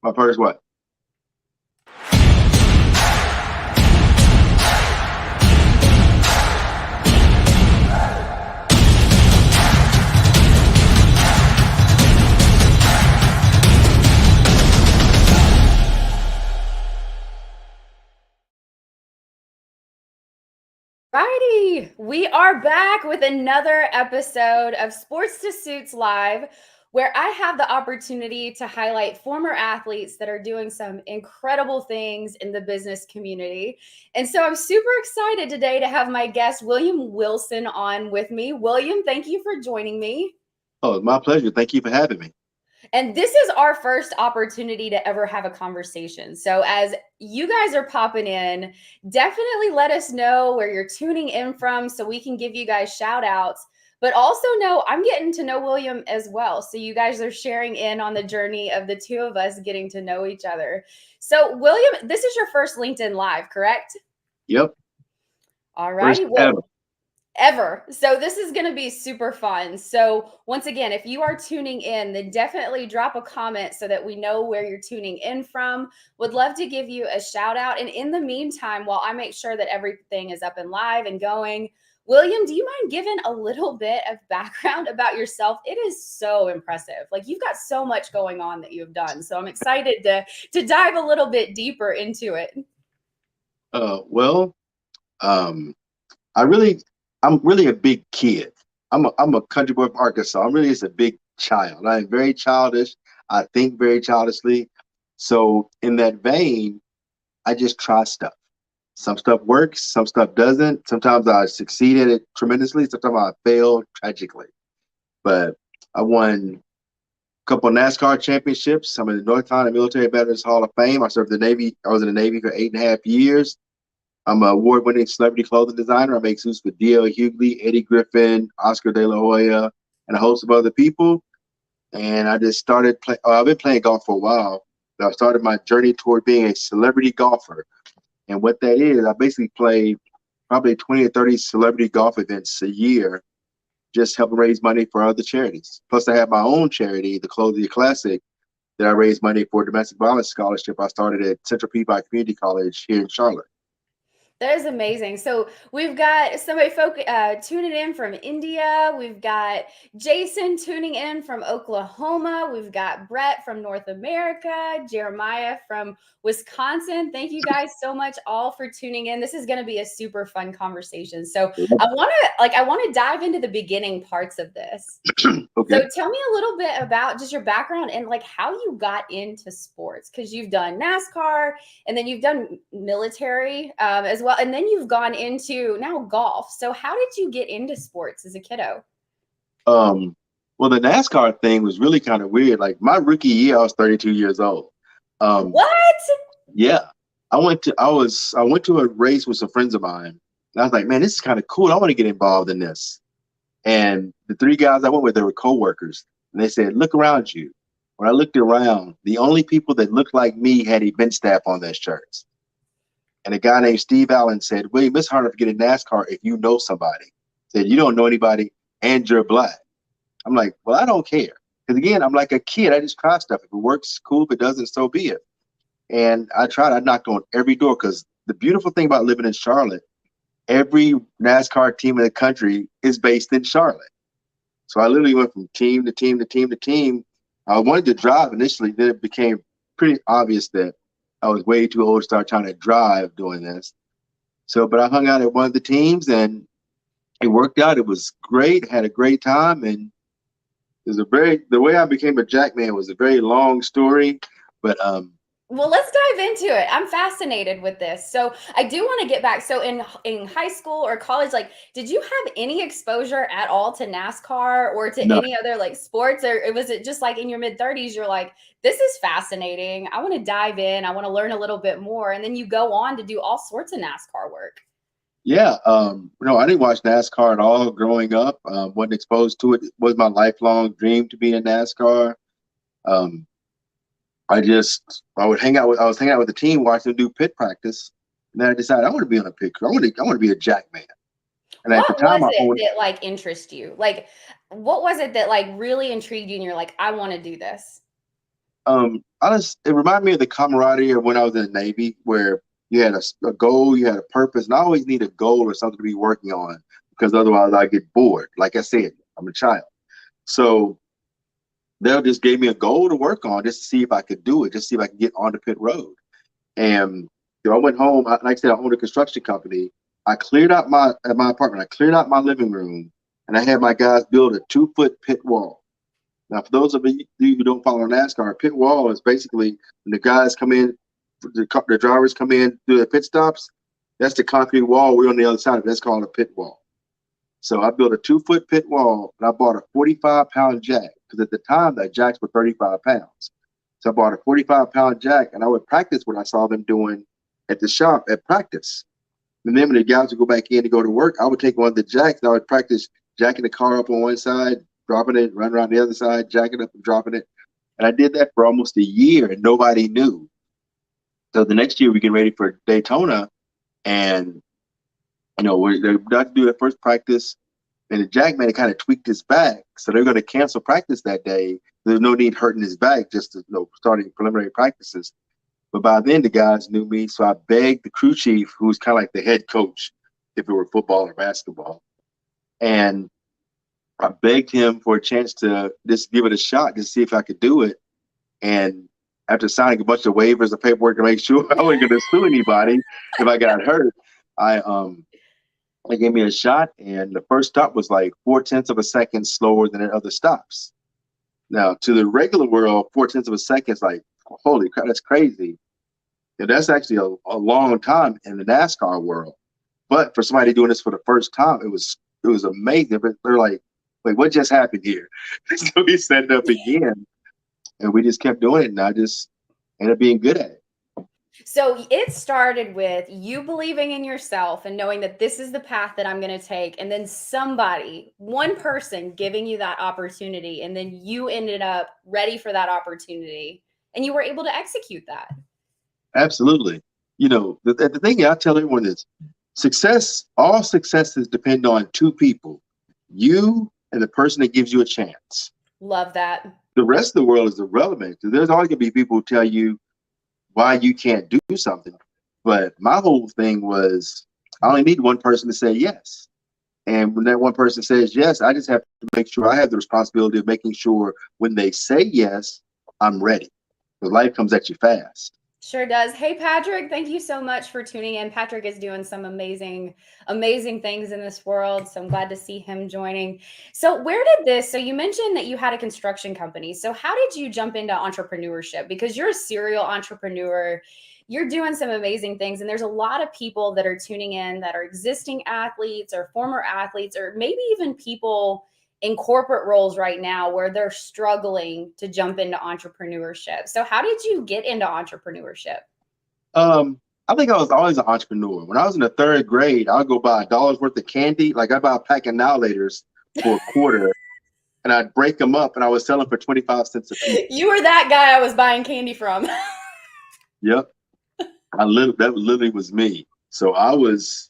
My first what? Righty, we are back with another episode of Sports to Suits Live, where I have the opportunity to highlight former athletes that are doing some incredible things in the business community. And so I'm super excited today to have my guest, William Wilson, on with me. William, thank you for joining me. Oh, it's my pleasure. Thank you for having me. And this is our first opportunity to ever have a conversation. So as you guys are popping in, definitely let us know where you're tuning in from so we can give you guys shout outs. But also know I'm getting to know William as well. So you guys are sharing in on the journey of the two of us getting to know each other. So William, this is your first LinkedIn Live, correct? Yep. All First righty. ever. Ever. So this is going to be super fun. So once again, if you are tuning in, then definitely drop a comment so that we know where you're tuning in from. Would love to give you a shout out. And in the meantime, while I make sure that everything is up and live and going, William, do you mind giving a little bit of background about yourself? It is so impressive. Like you've got so much going on that you've done. So I'm excited to dive a little bit deeper into it. Well, I really, I'm really a big kid. I'm a country boy from Arkansas. I'm really just a big child. I'm very childish. I think very childishly. So in that vein, I just try stuff. Some stuff works, some stuff doesn't. Sometimes I succeed at it tremendously. Sometimes I fail tragically. But I won a couple of NASCAR championships. I'm in the North Carolina Military Veterans Hall of Fame. I served the Navy. I was in the Navy for 8.5 years. I'm an award-winning celebrity clothing designer. I make suits for D.L. Hughley, Eddie Griffin, Oscar De La Hoya, and a host of other people. And I just started playing. I've been playing golf for a while. But I started my journey toward being a celebrity golfer. And what that is, I basically play probably 20 or 30 celebrity golf events a year, just helping raise money for other charities. Plus, I have my own charity, the Clothier Classic, that I raise money for domestic violence scholarship. I started at Central Peabody Community College here in Charlotte. That is amazing. So we've got somebody tuning in from India. We've got Jason tuning in from Oklahoma. We've got Brett from North America, Jeremiah from Wisconsin. Thank you guys so much all for tuning in. This is going to be a super fun conversation. So I want to dive into the beginning parts of this. Okay. So tell me a little bit about just your background and like how you got into sports, because you've done NASCAR and then you've done military as well. And then you've gone into now golf. So how did you get into sports as a kiddo? Well, the NASCAR thing was really kind of weird. Like my rookie year, I was 32 years old. What? Yeah. I went to a race with some friends of mine. And I was like, man, this is kind of cool. I want to get involved in this. And the three guys I went with, they were coworkers. And they said, look around you. When I looked around, the only people that looked like me had event staff on their shirts. And a guy named Steve Allen said, William, it's harder to get in NASCAR if you know somebody. Said, you don't know anybody and you're black. I'm like, well, I don't care. Because again, I'm like a kid. I just try stuff. If it works, cool. If it doesn't, so be it. And I tried. I knocked on every door because the beautiful thing about living in Charlotte, every NASCAR team in the country is based in Charlotte. So I literally went from team to team to team to team. I wanted to drive initially. Then it became pretty obvious that I was way too old to start trying to drive doing this. So, but I hung out at one of the teams and it worked out. It was great. Had a great time. And the way I became a jackman was a very long story, but well, let's dive into it. I'm fascinated with this. So I do want to get back. So in high school or college, like, did you have any exposure at all to NASCAR or to no. any other like sports, or was it just like in your mid-30s, you're like, this is fascinating. I want to dive in. I want to learn a little bit more. And then you go on to do all sorts of NASCAR work. Yeah, I didn't watch NASCAR at all growing up. Wasn't exposed to it. It was my lifelong dream to be in NASCAR. Um, I was hanging out with the team, watching them do pit practice, and then I decided I want to be on a pit crew. I want to be a jackman. And at What the time, was it that like interested you? Like, what was it that like really intrigued you and you're like, I want to do this? It reminded me of the camaraderie of when I was in the Navy, where you had a goal, you had a purpose, and I always need a goal or something to be working on because otherwise I get bored. Like I said, I'm a child. So they'll just gave me a goal to work on just to see if I could do it, just see if I could get on the pit road. And I went home. Like I said, I owned a construction company. I cleared out my apartment. I cleared out my living room, and I had my guys build a 2-foot pit wall. Now, for those of you who don't follow NASCAR, a pit wall is basically when the guys come in, the drivers come in, do their pit stops. That's the concrete wall. We're on the other side of it. That's called a pit wall. So I built a 2-foot pit wall, and I bought a 45-pound jack because at the time that jacks were 35 pounds. So I bought a 45-pound jack, and I would practice what I saw them doing at the shop at practice. And then when the guys would go back in to go to work, I would take one of the jacks, and I would practice jacking the car up on one side, dropping it, run around the other side, jacking up and dropping it. And I did that for almost a year, and nobody knew. So the next year we get ready for Daytona, and they're about to do their first practice, and the jackman kind of tweaked his back, so they're going to cancel practice that day. There's no need hurting his back, just to, starting preliminary practices. But by then the guys knew me, so I begged the crew chief, who's kind of like the head coach, if it were football or basketball, and I begged him for a chance to just give it a shot, just see if I could do it. And after signing a bunch of waivers and paperwork to make sure I wasn't going to sue anybody if I got hurt, they gave me a shot, and the first stop was like 0.4 of a second slower than the other stops. Now, to the regular world, 0.4 of a second is like, holy crap, that's crazy. And that's actually a long time in the NASCAR world. But for somebody doing this for the first time, it was amazing. But they're like, wait, what just happened here? So we set it up again, and we just kept doing it, and I just ended up being good at it. So it started with you believing in yourself and knowing that this is the path that I'm going to take. And then one person giving you that opportunity. And then you ended up ready for that opportunity and you were able to execute that. Absolutely. The thing I tell everyone is all successes depend on two people, you and the person that gives you a chance. Love that. The rest of the world is irrelevant. There's always going to be people who tell you why you can't do something. But my whole thing was I only need one person to say yes. And when that one person says yes, I just have to make sure I have the responsibility of making sure when they say yes, I'm ready. Because life comes at you fast. Sure does. Hey, Patrick, thank you so much for tuning in. Patrick is doing some amazing, amazing things in this world. So I'm glad to see him joining. So you mentioned that you had a construction company. So how did you jump into entrepreneurship? Because you're a serial entrepreneur. You're doing some amazing things. And there's a lot of people that are tuning in that are existing athletes or former athletes, or maybe even people in corporate roles right now where they're struggling to jump into entrepreneurship. So how did you get into entrepreneurship? I think I was always an entrepreneur. When I was in the 3rd grade, I'd go buy $1 worth of candy. Like I'd buy a pack of Now Laters for a quarter, and I'd break them up, and I would sell them for 25 cents a piece. You were that guy I was buying candy from. Yep, that literally was me. So I was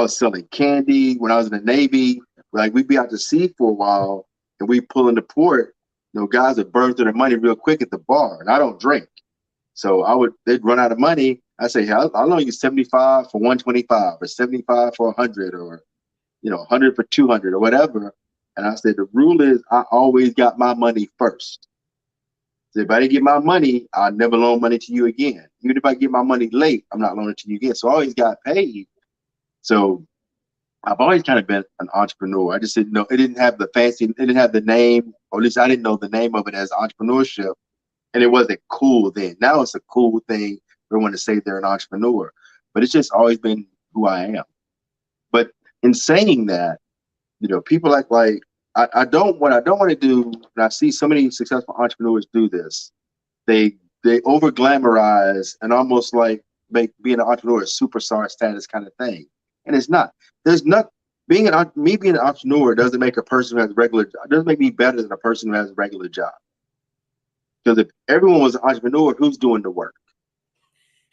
selling candy when I was in the Navy. Like we'd be out to sea for a while, and we pull into port. Guys would burn through their money real quick at the bar, and I don't drink, so they'd run out of money. I say, hey, I'll loan you 75 for 125, or 75 for 100, or 100 for 200, or whatever. And I said the rule is I always got my money first. So if I didn't get my money, I'll never loan money to you again. Even if I get my money late, I'm not loaning to you again. So I always got paid. So I've always kind of been an entrepreneur. I just didn't know, it didn't have the name, or at least I didn't know the name of it as entrepreneurship. And it wasn't cool then. Now it's a cool thing for everyone to say they're an entrepreneur, but it's just always been who I am. But in saying that, people I don't want to do, and I see so many successful entrepreneurs do this. They over glamorize and almost like make being an entrepreneur a superstar status kind of thing. And it's not. There's not being an entrepreneur doesn't make a person who has doesn't make me better than a person who has a regular job. Because if everyone was an entrepreneur, who's doing the work?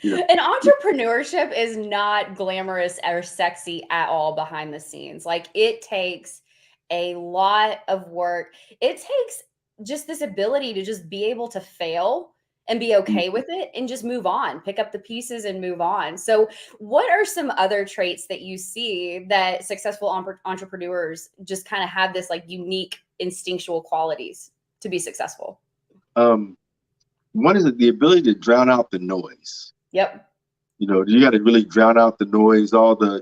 And entrepreneurship is not glamorous or sexy at all behind the scenes. Like it takes a lot of work. It takes just this ability to just be able to fail and be okay with it and just move on, pick up the pieces and move on. So, what are some other traits that you see that successful entrepreneurs just kind of have this like unique instinctual qualities to be successful? One is the ability to drown out the noise. Yep. You got to really drown out the noise.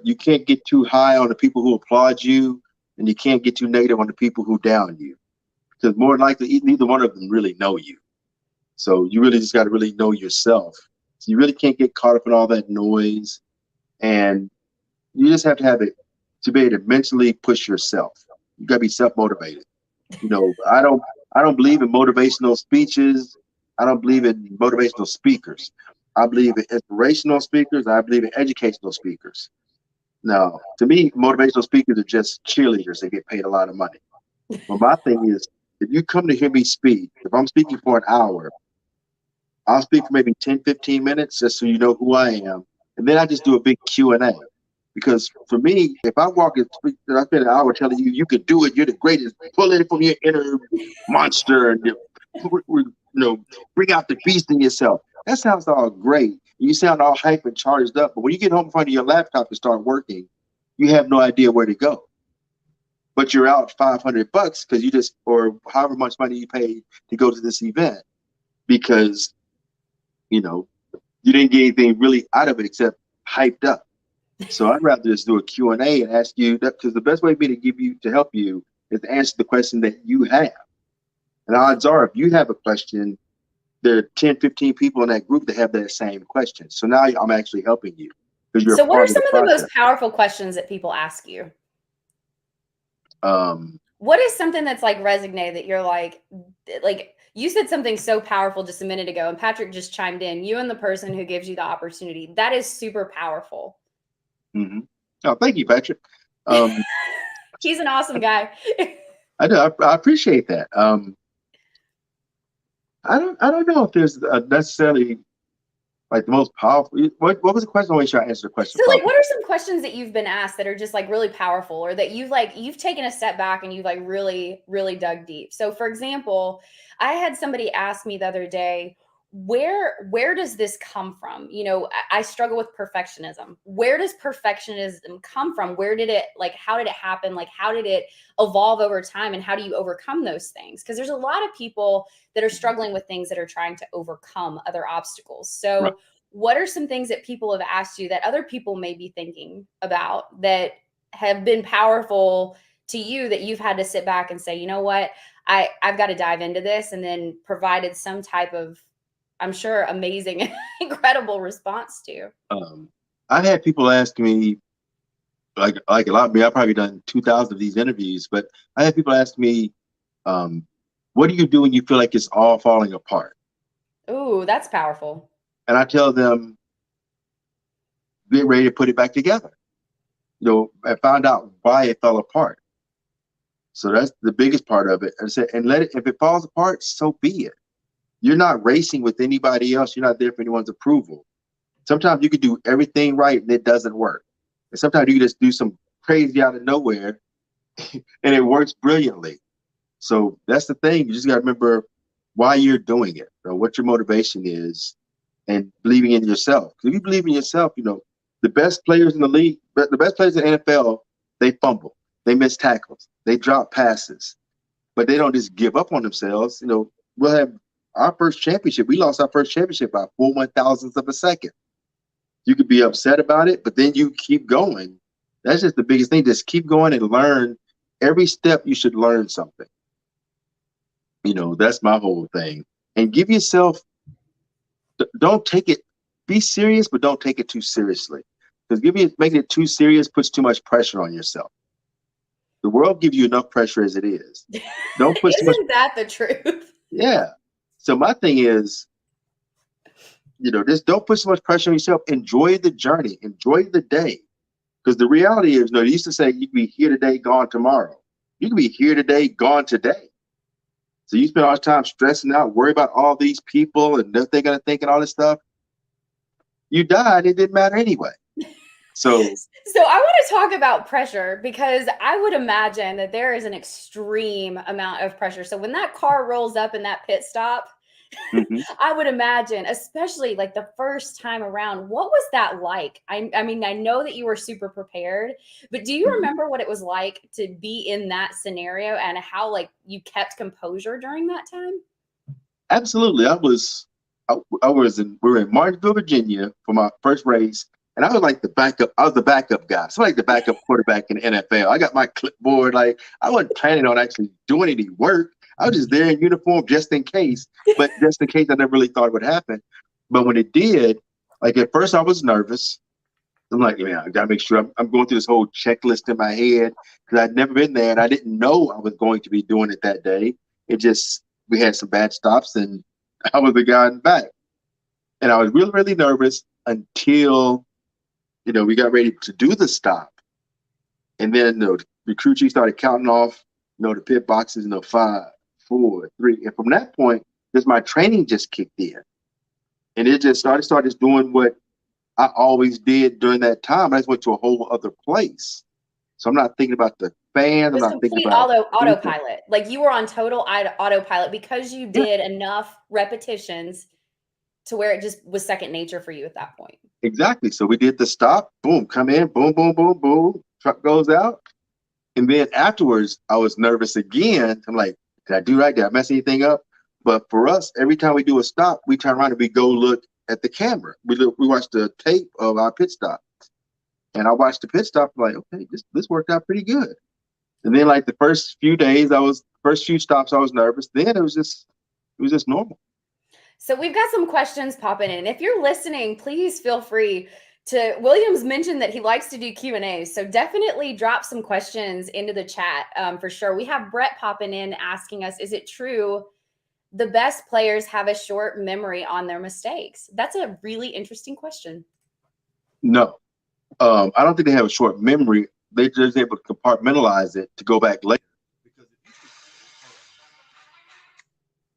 You can't get too high on the people who applaud you, and you can't get too negative on the people who down you, because more than likely neither one of them really know you. So you really just got to really know yourself. So you really can't get caught up in all that noise, and you just have to have it to be able to mentally push yourself. You got to be self-motivated. I don't believe in motivational speeches. I don't believe in motivational speakers. I believe in inspirational speakers. I believe in educational speakers. Now, to me, motivational speakers are just cheerleaders. They get paid a lot of money. But my thing is, if you come to hear me speak, if I'm speaking for an hour, I'll speak for maybe 10, 15 minutes just so you know who I am. And then I just do a big Q&A. Because for me, if I walk and speak, I spend an hour telling you, you can do it, you're the greatest, pull it from your inner monster, and bring out the beast in yourself. That sounds all great. You sound all hype and charged up. But when you get home in front of your laptop and start working, you have no idea where to go. But you're out $500 because or however much money you paid to go to this event, because, you didn't get anything really out of it except hyped up. So I'd rather just do a Q&A and ask you that, because the best way for me to help you is to answer the question that you have. And odds are, if you have a question, there are 10, 15 people in that group that have that same question. So now I'm actually helping you. So what are some of the most powerful questions that people ask you? What is something that's like resonated that you're like you said something so powerful just a minute ago, and Patrick just chimed in, you and the person who gives you the opportunity. That is super powerful. Mm-hmm. Oh, thank you, Patrick. He's an awesome guy. I do. I appreciate that. I don't know if there's necessarily like the most powerful. What was the question? I want to make sure I answer the question. So like, what are some questions that you've been asked that are just like really powerful, or that you've taken a step back and you've like really, really dug deep? So for example, I had somebody ask me the other day, where does this come from? I struggle with perfectionism. Where does perfectionism come from? How did it happen? Like, how did it evolve over time, and how do you overcome those things? Because there's a lot of people that are struggling with things that are trying to overcome other obstacles. So right. What are some things that people have asked you that other people may be thinking about that have been powerful to you, that you've had to sit back and say, you know what, I've got to dive into this, and then provided some type of, I'm sure, amazing, incredible response to? I've had people ask me, like a lot of me, I've probably done 2,000 of these interviews, but I had people ask me, what do you do when you feel like it's all falling apart? Ooh, that's powerful. And I tell them, get ready to put it back together. I found out why it fell apart. So that's the biggest part of it. I said, and if it falls apart, so be it. You're not racing with anybody else. You're not there for anyone's approval. Sometimes you could do everything right and it doesn't work. And sometimes you can just do some crazy out of nowhere and it works brilliantly. So that's the thing. You just got to remember why you're doing it, what your motivation is, and believing in yourself. If you believe in yourself, the best players in the league, the best players in the NFL, they fumble, they miss tackles, they drop passes, but they don't just give up on themselves. We'll have our first championship. We lost our first championship by 4/1000th of a second. You could be upset about it, but then you keep going. That's just the biggest thing. Just keep going and learn. Every step you should learn something. That's my whole thing. And give yourself, don't take it, be serious, but don't take it too seriously. Because making it too serious puts too much pressure on yourself. The world gives you enough pressure as it is. Don't put Isn't that the truth? Yeah. So my thing is, just don't put so much pressure on yourself. Enjoy the journey. Enjoy the day. Because the reality is, they used to say you can be here today, gone tomorrow. You can be here today, gone today. So you spend all this time stressing out, worry about all these people and what they're going to think and all this stuff. You died, it didn't matter anyway. So So I want to talk about pressure because I would imagine that there is an extreme amount of pressure. So when that car rolls up in that pit stop, mhm, I would imagine, especially like the first time around, what was that like? I mean, I know that you were super prepared, but do you mhm. remember what it was like to be in that scenario and how like you kept composure during that time? Absolutely. I was in we were in Martinsville, Virginia for my first race. And I was like the backup. I was the backup guy. So like the backup quarterback in the NFL. I got my clipboard. Like I wasn't planning on actually doing any work. I was just there in uniform just in case. But just in case, I never really thought it would happen. But when it did, like at first I was nervous. I'm like, yeah, I gotta make sure I'm going through this whole checklist in my head because I'd never been there and I didn't know I was going to be doing it that day. It just we had some bad stops and I was the guy in the back. And I was really, really nervous until, we got ready to do the stop. And then the crew chief started counting off, the pit boxes, 5, 4, 3. And from that point, just my training just kicked in. And it just started doing what I always did during that time. I just went to a whole other place. So I'm not thinking about the It fans. I'm was not thinking complete about anything. autopilot. Like you were on total autopilot because you Yeah, did enough repetitions to where it just was second nature for you at that point. exactly. So we did the stop, boom, come in, boom, boom, boom, boom. Truck goes out. And then afterwards, I was nervous again. I'm like, did I do right? Did I mess anything up? But for us, every time we do a stop, we turn around and we go look at the camera. We watch the tape of our pit stop. And I watched the pit stop, like, okay, this worked out pretty good. And then like the first few days, first few stops, I was nervous. Then it was just normal. So we've got some questions popping in. If you're listening, please feel free to. Williams mentioned that he likes to do Q&As, so definitely drop some questions into the chat for sure. We have Brett popping in asking us, is it true the best players have a short memory on their mistakes? That's a really interesting question. No, I don't think they have a short memory. They're just able to compartmentalize it to go back later. Because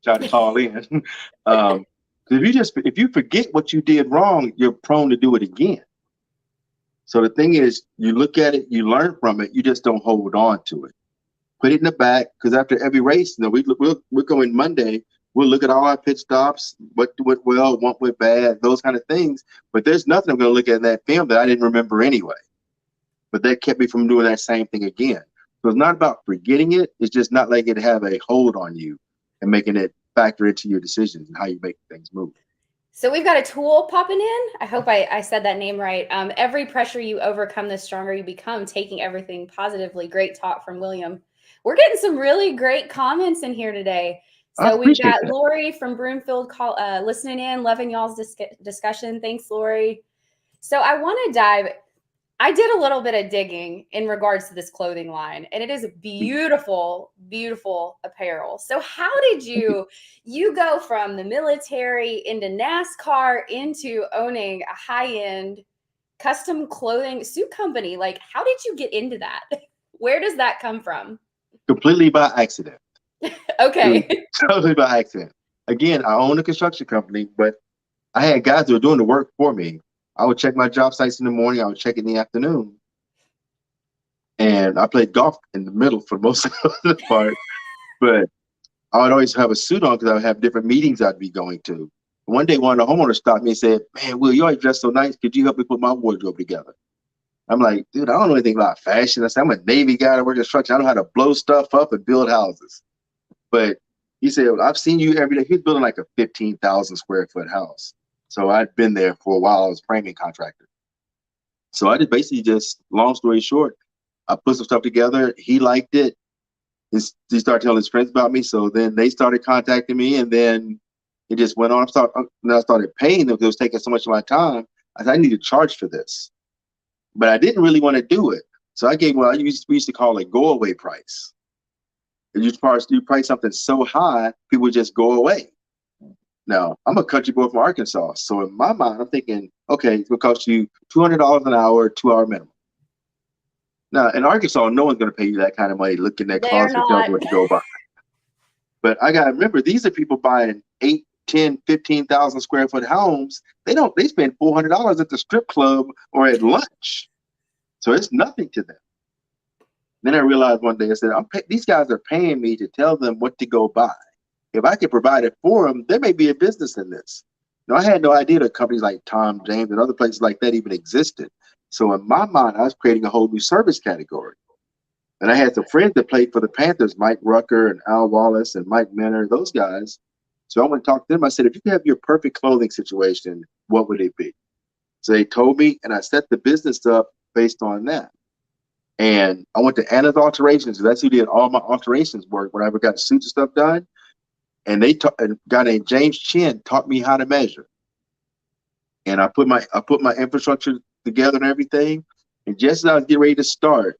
try to call in. If you forget what you did wrong, you're prone to do it again. So the thing is, you look at it, you learn from it, you just don't hold on to it. Put it in the back because after every race, we'll go in Monday. We'll look at all our pit stops, what went well, what went bad, those kind of things. But there's nothing I'm going to look at in that film that I didn't remember anyway. But that kept me from doing that same thing again. So it's not about forgetting it. It's just not letting it have a hold on you and making it factor into your decisions and how you make things move. So we've got a tool popping in. I hope I said that name right. Every pressure you overcome, the stronger you become, taking everything positively. Great talk from William. We're getting some really great comments in here today. I So we've appreciate got that. Lori from Broomfield listening in, loving y'all's discussion. Thanks, Lori. So I want to dive. I did a little bit of digging in regards to this clothing line, and it is beautiful, beautiful apparel. So how did you go from the military into NASCAR into owning a high-end custom clothing suit company? Like, how did you get into that? Where does that come from? Completely by accident. It was Okay. totally by accident. Again, I own a construction company, but I had guys who were doing the work for me. I would check my job sites in the morning. I would check in the afternoon. And I played golf in the middle for most of the part. But I would always have a suit on because I would have different meetings I'd be going to. One day, one of the homeowners stopped me and said, "Man, Will, you always dress so nice. Could you help me put my wardrobe together?" I'm like, "Dude, I don't know anything about fashion." I said, "I'm a Navy guy that works construction. I know how to blow stuff up and build houses." But he said, well, "I've seen you every day." He's building like a 15,000 square foot house. So I'd been there for a while. I was a framing contractor. So I just, long story short, I put some stuff together. He liked it. He started telling his friends about me. So then they started contacting me, and then it just went on. I started paying them because it was taking so much of my time. I said, I need to charge for this, but I didn't really want to do it. So I gave what we used to call a go away price. And you price something so high, people just go away. Now, I'm a country boy from Arkansas. So in my mind, I'm thinking, okay, it will cost you $200 an hour, 2 hour minimum. Now, in Arkansas, no one's going to pay you that kind of money looking at They're closet and telling not. you what to go buy. But I got to remember, these are people buying 8, 10, 15,000 square foot homes, they spend $400 at the strip club or at lunch. So it's nothing to them. Then I realized one day, I said, these guys are paying me to tell them what to go buy. If I could provide it for them, there may be a business in this. I had no idea that companies like Tom James and other places like that even existed. So in my mind, I was creating a whole new service category. And I had some friends that played for the Panthers, Mike Rucker and Al Wallace and Mike Minner, those guys. So I went and talked to them. I said, if you could have your perfect clothing situation, what would it be? So they told me, and I set the business up based on that. And I went to Anna's Alterations. That's who did all my alterations work when I ever got suits and stuff done. And a guy named James Chin taught me how to measure. And I put my infrastructure together and everything. And just as I was getting ready to start,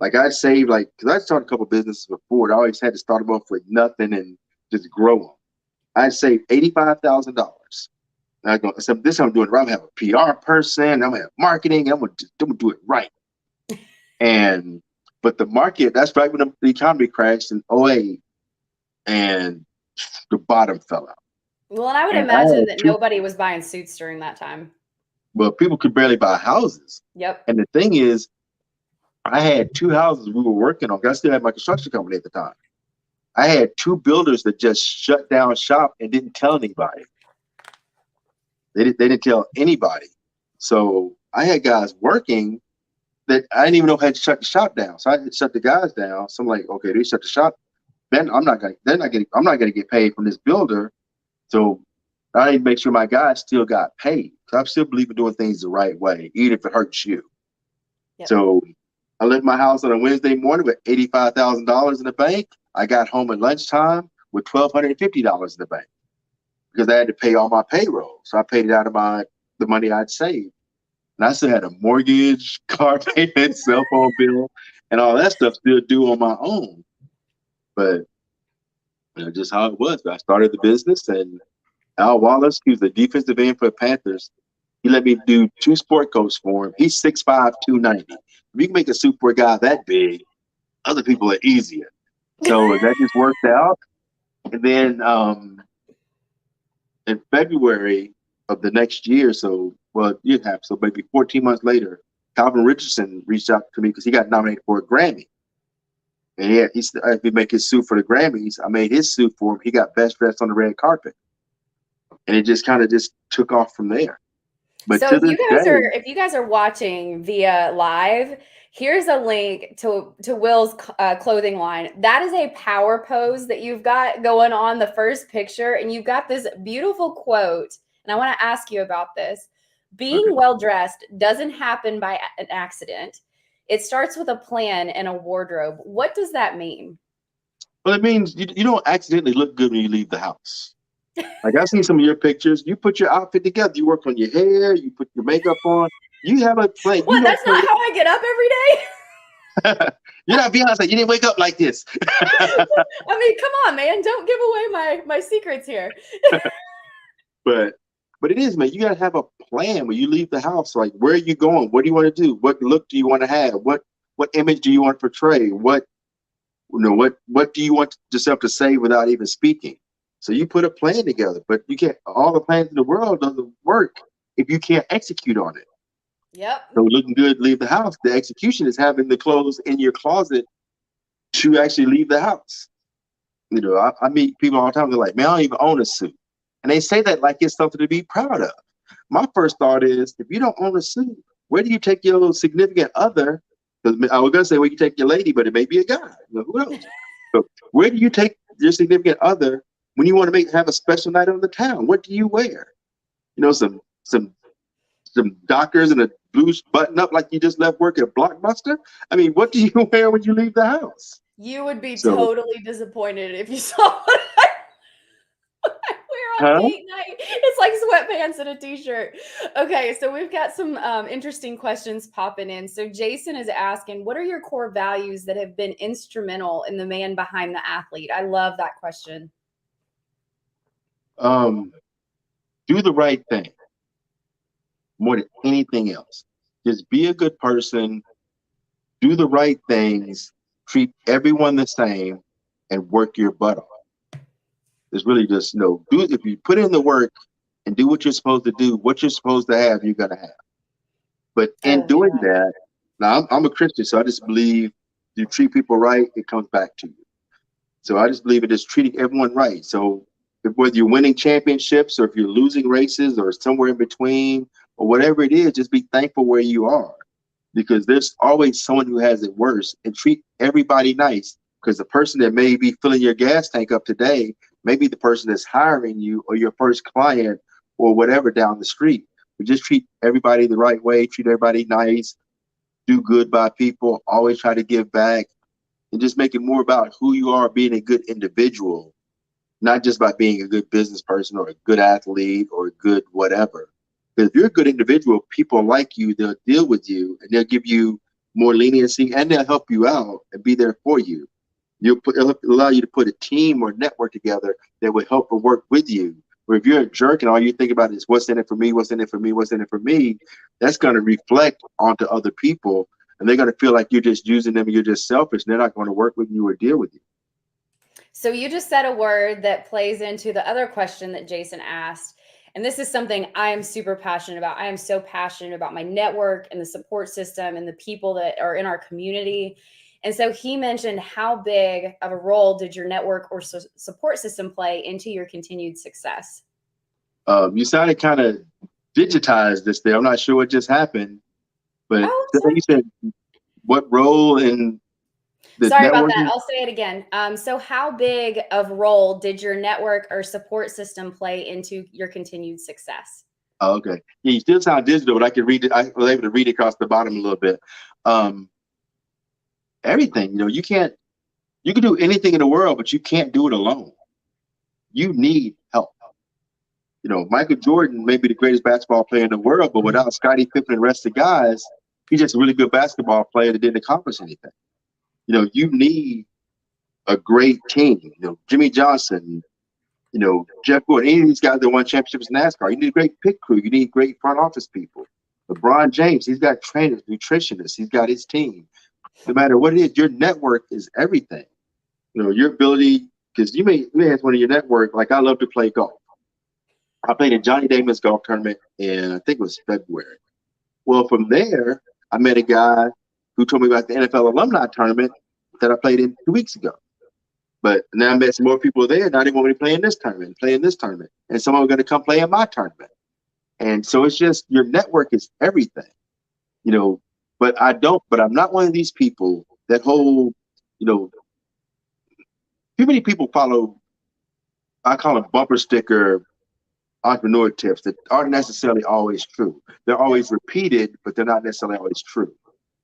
like I saved, because I started a couple businesses before, I always had to start them off with nothing and just grow them. I saved $85,000. I said, this I'm doing right. I'm gonna have a PR person. I'm gonna have marketing. I'm gonna do it right. But the market, that's right when the economy crashed in 2008, and the bottom fell out. Well, and I would imagine that nobody was buying suits during that time. Well, people could barely buy houses. Yep. And the thing is, I had 2 houses we were working on. I still had my construction company at the time. I had 2 builders that just shut down shop and didn't tell anybody. They didn't tell anybody. So I had guys working that I didn't even know had to shut the shop down. So I had to shut the guys down. So I'm like, okay, they shut the shop. Then I'm not gonna get paid from this builder. So I need to make sure my guys still got paid. So I still believe in doing things the right way, even if it hurts you. Yep. So I left my house on a Wednesday morning with $85,000 in the bank. I got home at lunchtime with $1,250 in the bank because I had to pay all my payroll. So I paid it out of the money I'd saved. And I still had a mortgage, car payment, cell phone bill, and all that stuff still due on my own. But just how it was. I started the business, and Al Wallace, he was the defensive end for the Panthers. He let me do 2 sport coats for him. He's 6'5", 290. If you can make a suit for a guy that big, other people are easier. So that just worked out. And then in February of the next year, so maybe 14 months later, Calvin Richardson reached out to me because he got nominated for a Grammy. And he had me make his suit for the Grammys. I made his suit for him. He got best dressed on the red carpet. And it just kind of just took off from there. But so if you guys are watching via live, here's a link to Will's clothing line. That is a power pose that you've got going on the first picture. And you've got this beautiful quote. And I want to ask you about this. Being well-dressed doesn't happen by an accident. It starts with a plan and a wardrobe. What does that mean? Well, it means you don't accidentally look good when you leave the house. Like I've seen some of your pictures. You put your outfit together. You work on your hair. You put your makeup on. You have a plan. Well, that's not how I get up every day. You're not Beyonce. You didn't wake up like this. I mean, come on, man. Don't give away my secrets here. But it is, man. You gotta have a plan when you leave the house. Like, where are you going? What do you want to do? What look do you want to have? What image do you want to portray? What do you want yourself to say without even speaking? So you put a plan together, but you can't. All the plans in the world doesn't work if you can't execute on it. Yep. So looking good, leave the house. The execution is having the clothes in your closet to actually leave the house. I meet people all the time. They're like, man, I don't even own a suit. And they say that like it's something to be proud of. My first thought is, if you don't own a suit, where do you take your significant other? Because I was going to say, well, you take your lady, but it may be a guy. Who knows? So where do you take your significant other when you want to have a special night on the town? What do you wear? Some Dockers and a blue button up like you just left work at Blockbuster. I mean, what do you wear when you leave the house? You would be totally disappointed if you saw what I wear on date night. It's like sweatpants and a t-shirt. Okay, so we've got some interesting questions popping in. So Jason is asking, what are your core values that have been instrumental in the man behind the athlete? I love that question. Do the right thing more than anything else. Just be a good person, do the right things, treat everyone the same, and work your butt off. It's really just, do if you put in the work and do what you're supposed to do, what you're supposed to have, you're gonna have. But in Oh doing yeah. that, now I'm a Christian, so I just believe you treat people right, it comes back to you. So I just believe in just treating everyone right. So whether you're winning championships or if you're losing races or somewhere in between or whatever it is, just be thankful where you are, because there's always someone who has it worse, and treat everybody nice, because the person that may be filling your gas tank up today may be the person that's hiring you or your first client or whatever down the street. But just treat everybody the right way, treat everybody nice, do good by people, always try to give back, and just make it more about who you are being a good individual, not just by being a good business person or a good athlete or a good whatever. Because if you're a good individual, people like you, they'll deal with you and they'll give you more leniency and they'll help you out and be there for you. It'll allow you to put a team or network together that will help and work with you. Where if you're a jerk and all you think about is what's in it for me, what's in it for me, what's in it for me, that's going to reflect onto other people, and they're going to feel like you're just using them and you're just selfish. And they're not going to work with you or deal with you. So you just said a word that plays into the other question that Jason asked. And this is something I am super passionate about. I am so passionate about my network and the support system and the people that are in our community. And so he mentioned, how big of a role did your network or support system play into your continued success? You sounded kind of digitized this there. I'm not sure what just happened, but Oh, you said what role in the sorry about that. networking? I'll say it again. So how big of role did your network or support system play into your continued success? Oh, okay. Yeah, you still sound digital, but I can read it. I was able to read it across the bottom a little bit. Um, Everything, you can do anything in the world, but you can't do it alone. You need help. Michael Jordan may be the greatest basketball player in the world, but without Scottie Pippen and the rest of the guys, he's just a really good basketball player that didn't accomplish anything. You need a great team. Jimmy Johnson, Jeff Gordon, any of these guys that won championships in NASCAR. You need a great pit crew. You need great front office people. LeBron James, he's got trainers, nutritionists. He's got his team. No matter what it is, your network is everything. Your ability, because you may have one of your network, like I love to play golf. I played in Johnny Damon's golf tournament in, I think it was February. Well, from there, I met a guy who told me about the NFL alumni tournament that I played in 2 weeks ago. But now I met some more people there. Now they want me to play in this tournament, and some are going to come play in my tournament. And so it's just, your network is everything, But I'm not one of these people that hold, too many people follow, I call them bumper sticker entrepreneur tips that aren't necessarily always true. They're always repeated, but they're not necessarily always true.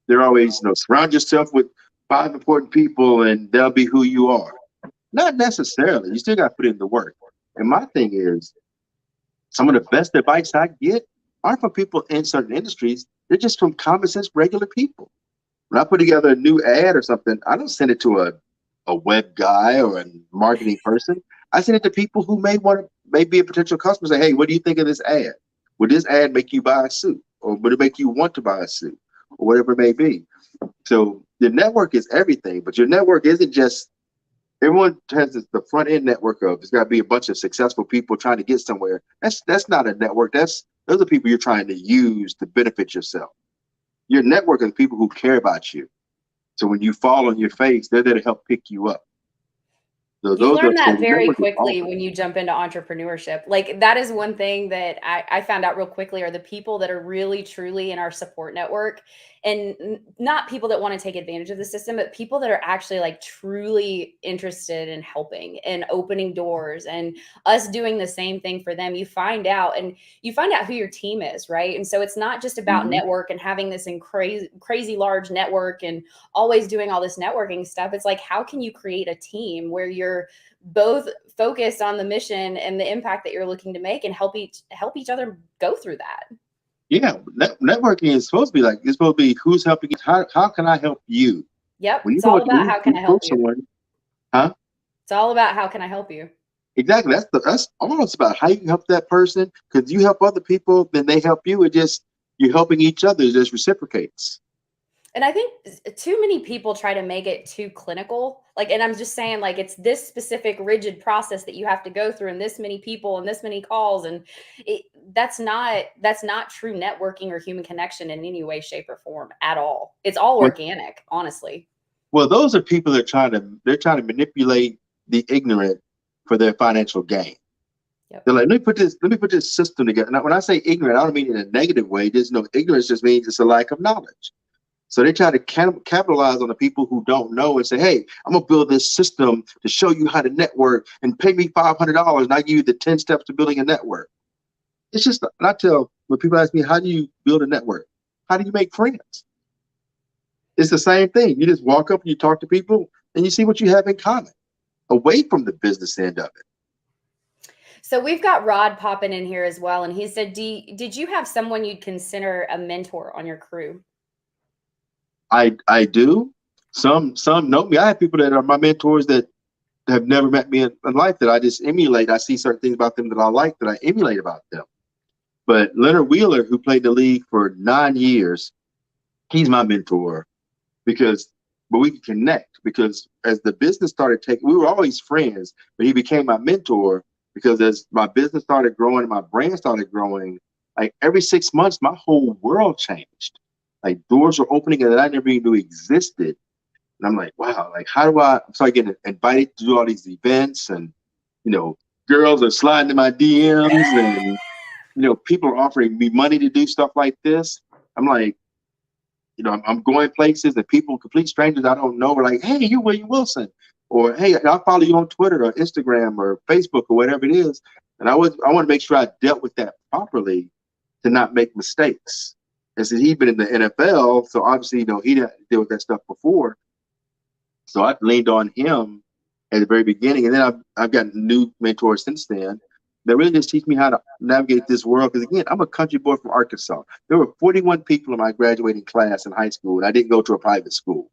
They're always, surround yourself with 5 important people and they'll be who you are. Not necessarily. You still got to put in the work. And my thing is, some of the best advice I get aren't from people in certain industries. They're just from common sense, regular people. When I put together a new ad or something, I don't send it to a web guy or a marketing person. I send it to people who may be a potential customer. Say, hey, what do you think of this ad? Would this ad make you buy a suit? Or would it make you want to buy a suit? Or whatever it may be. So your network is everything, but your network isn't just, everyone has the front end network of, it's got to be a bunch of successful people trying to get somewhere. That's not a network. Those are people you're trying to use to benefit yourself. Your network is people who care about you. So when you fall on your face, they're there to help pick you up. So You learn so that the very network is quickly awesome. when you jump into entrepreneurship. Like, that is one thing that I found out real quickly, are the people that are really truly in our support network, and not people that want to take advantage of the system, but people that are actually like truly interested in helping and opening doors and us doing the same thing for them. You find out who your team is, right? And so it's not just about Mm-hmm. network and having this crazy large network and always doing all this networking stuff. It's like, how can you create a team where you're both focused on the mission and the impact that you're looking to make, and help each other go through that? Yeah, networking is supposed to be like, it's supposed to be who's helping you. How can I help you? Yep. When you It's go all to about how can you I help approach you. someone, huh? It's all about how can I help you. Exactly. That's all it's about. How you can help that person, because you help other people, then they help you. You're helping each other. It just reciprocates. And I think too many people try to make it too clinical. Like, and I'm just saying, like, it's this specific rigid process that you have to go through, and this many people and this many calls, and it, that's not true networking or human connection in any way, shape, or form at all. It's all Well, organic, honestly. well, those are people that they're trying to manipulate the ignorant for their financial gain. Yep. They're like, let me put this system together. Now, when I say ignorant, I don't mean in a negative way. There's no ignorance; just means it's a lack of knowledge. So they try to capitalize on the people who don't know and say, "Hey, I'm gonna build this system to show you how to network and pay me $500, and I give you the 10 steps to building a network." It's just, and I tell when people ask me, "How do you build a network? How do you make friends?" It's the same thing. You just walk up and you talk to people, and you see what you have in common, away from the business end of it. So we've got Rod popping in here as well, and he said, "Did you have someone you'd consider a mentor on your crew?" I do. Some know me. I have people that are my mentors that have never met me in life that I just emulate. I see certain things about them that I like that I emulate about them. But Leonard Wheeler, who played the league for 9 years, he's my mentor because, but we can connect because as the business started taking, we were always friends, but he became my mentor because as my business started growing, my brand started growing, like every 6 months, my whole world changed. Like doors were opening that I never even knew existed. And I'm like, wow, like how do I start getting invited to do all these events and, you know, girls are sliding in my DMs and, people are offering me money to do stuff like this. I'm like, I'm going places and people, complete strangers I don't know, are like, hey, you William Wilson, or hey, I'll follow you on Twitter or Instagram or Facebook or whatever it is. And I want to make sure I dealt with that properly to not make mistakes. And since he'd been in the NFL, so obviously, he didn't deal with that stuff before. So I leaned on him at the very beginning, and then I've got new mentors since then that really just teach me how to navigate this world. Because again, I'm a country boy from Arkansas. There were 41 people in my graduating class in high school, and I didn't go to a private school.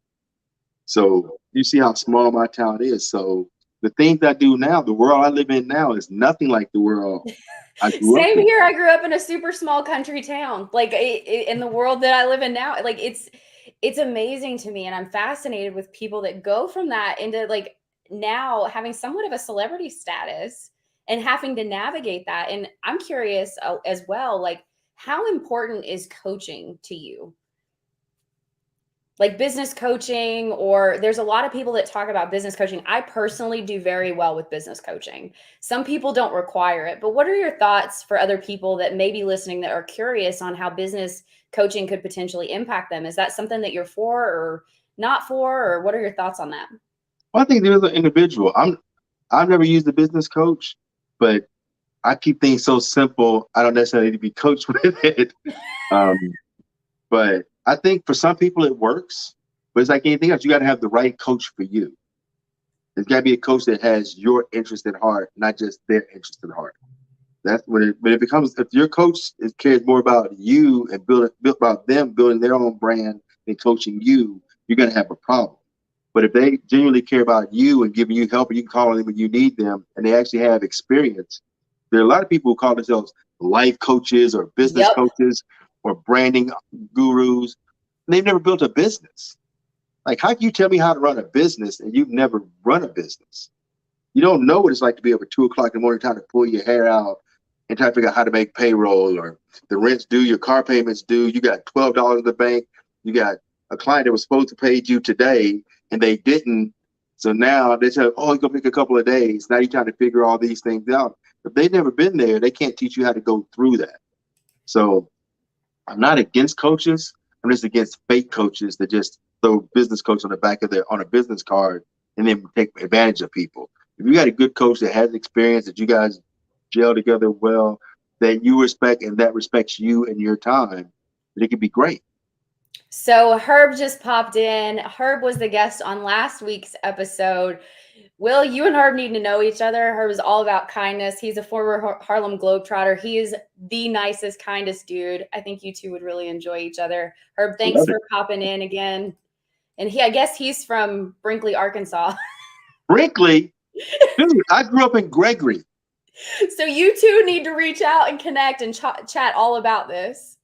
So you see how small my town is. So the things I do now, the world I live in now, is nothing like the world I grew up Same in. here. I grew up in a super small country town. Like in the world that I live in now, like it's amazing to me, and I'm fascinated with people that go from that into like now having somewhat of a celebrity status and having to navigate that. And I'm curious as well, like how important is coaching to you? Like business coaching, or there's a lot of people that talk about business coaching. I personally do very well with business coaching. Some people don't require it, but what are your thoughts for other people that may be listening that are curious on how business coaching could potentially impact them? Is that something that you're for or not for, or what are your thoughts on that? Well, I think there's an individual. I've never used a business coach, but I keep things so simple. I don't necessarily need to be coached with it. Um, but I think for some people it works. But it's like anything else, you got to have the right coach for you. There's got to be a coach that has your interest at heart, not just their interest at heart. That's when it becomes, if your coach cares more about you and build about them building their own brand than coaching you, you're going to have a problem. But if they genuinely care about you and giving you help, and you can call on them when you need them, and they actually have experience, there are a lot of people who call themselves life coaches or business Yep. coaches or branding gurus. And they've never built a business. Like, how can you tell me how to run a business and you've never run a business? You don't know what it's like to be up at 2 o'clock in the morning trying to pull your hair out and try to figure out how to make payroll, or the rent's due, your car payment's due, you got $12 in the bank, you got a client that was supposed to pay you today and they didn't. So now they say, oh, it's gonna take a couple of days. Now you're trying to figure all these things out. If they've never been there, they can't teach you how to go through that. So I'm not against coaches. I'm just against fake coaches that just throw business coach on the back of on a business card and then take advantage of people. If you got a good coach that has experience, that you guys gel together well, that you respect and that respects you and your time, then it could be great. So Herb just popped in. Herb was the guest on last week's episode. Will, you and Herb need to know each other. Herb is all about kindness. He's a former Harlem Globetrotter. He is the nicest, kindest dude. I think you two would really enjoy each other. Herb, thanks Love it. for popping in again. And I guess he's from Brinkley, Arkansas. Brinkley, dude, I grew up in Gregory. So you two need to reach out and connect and chat all about this.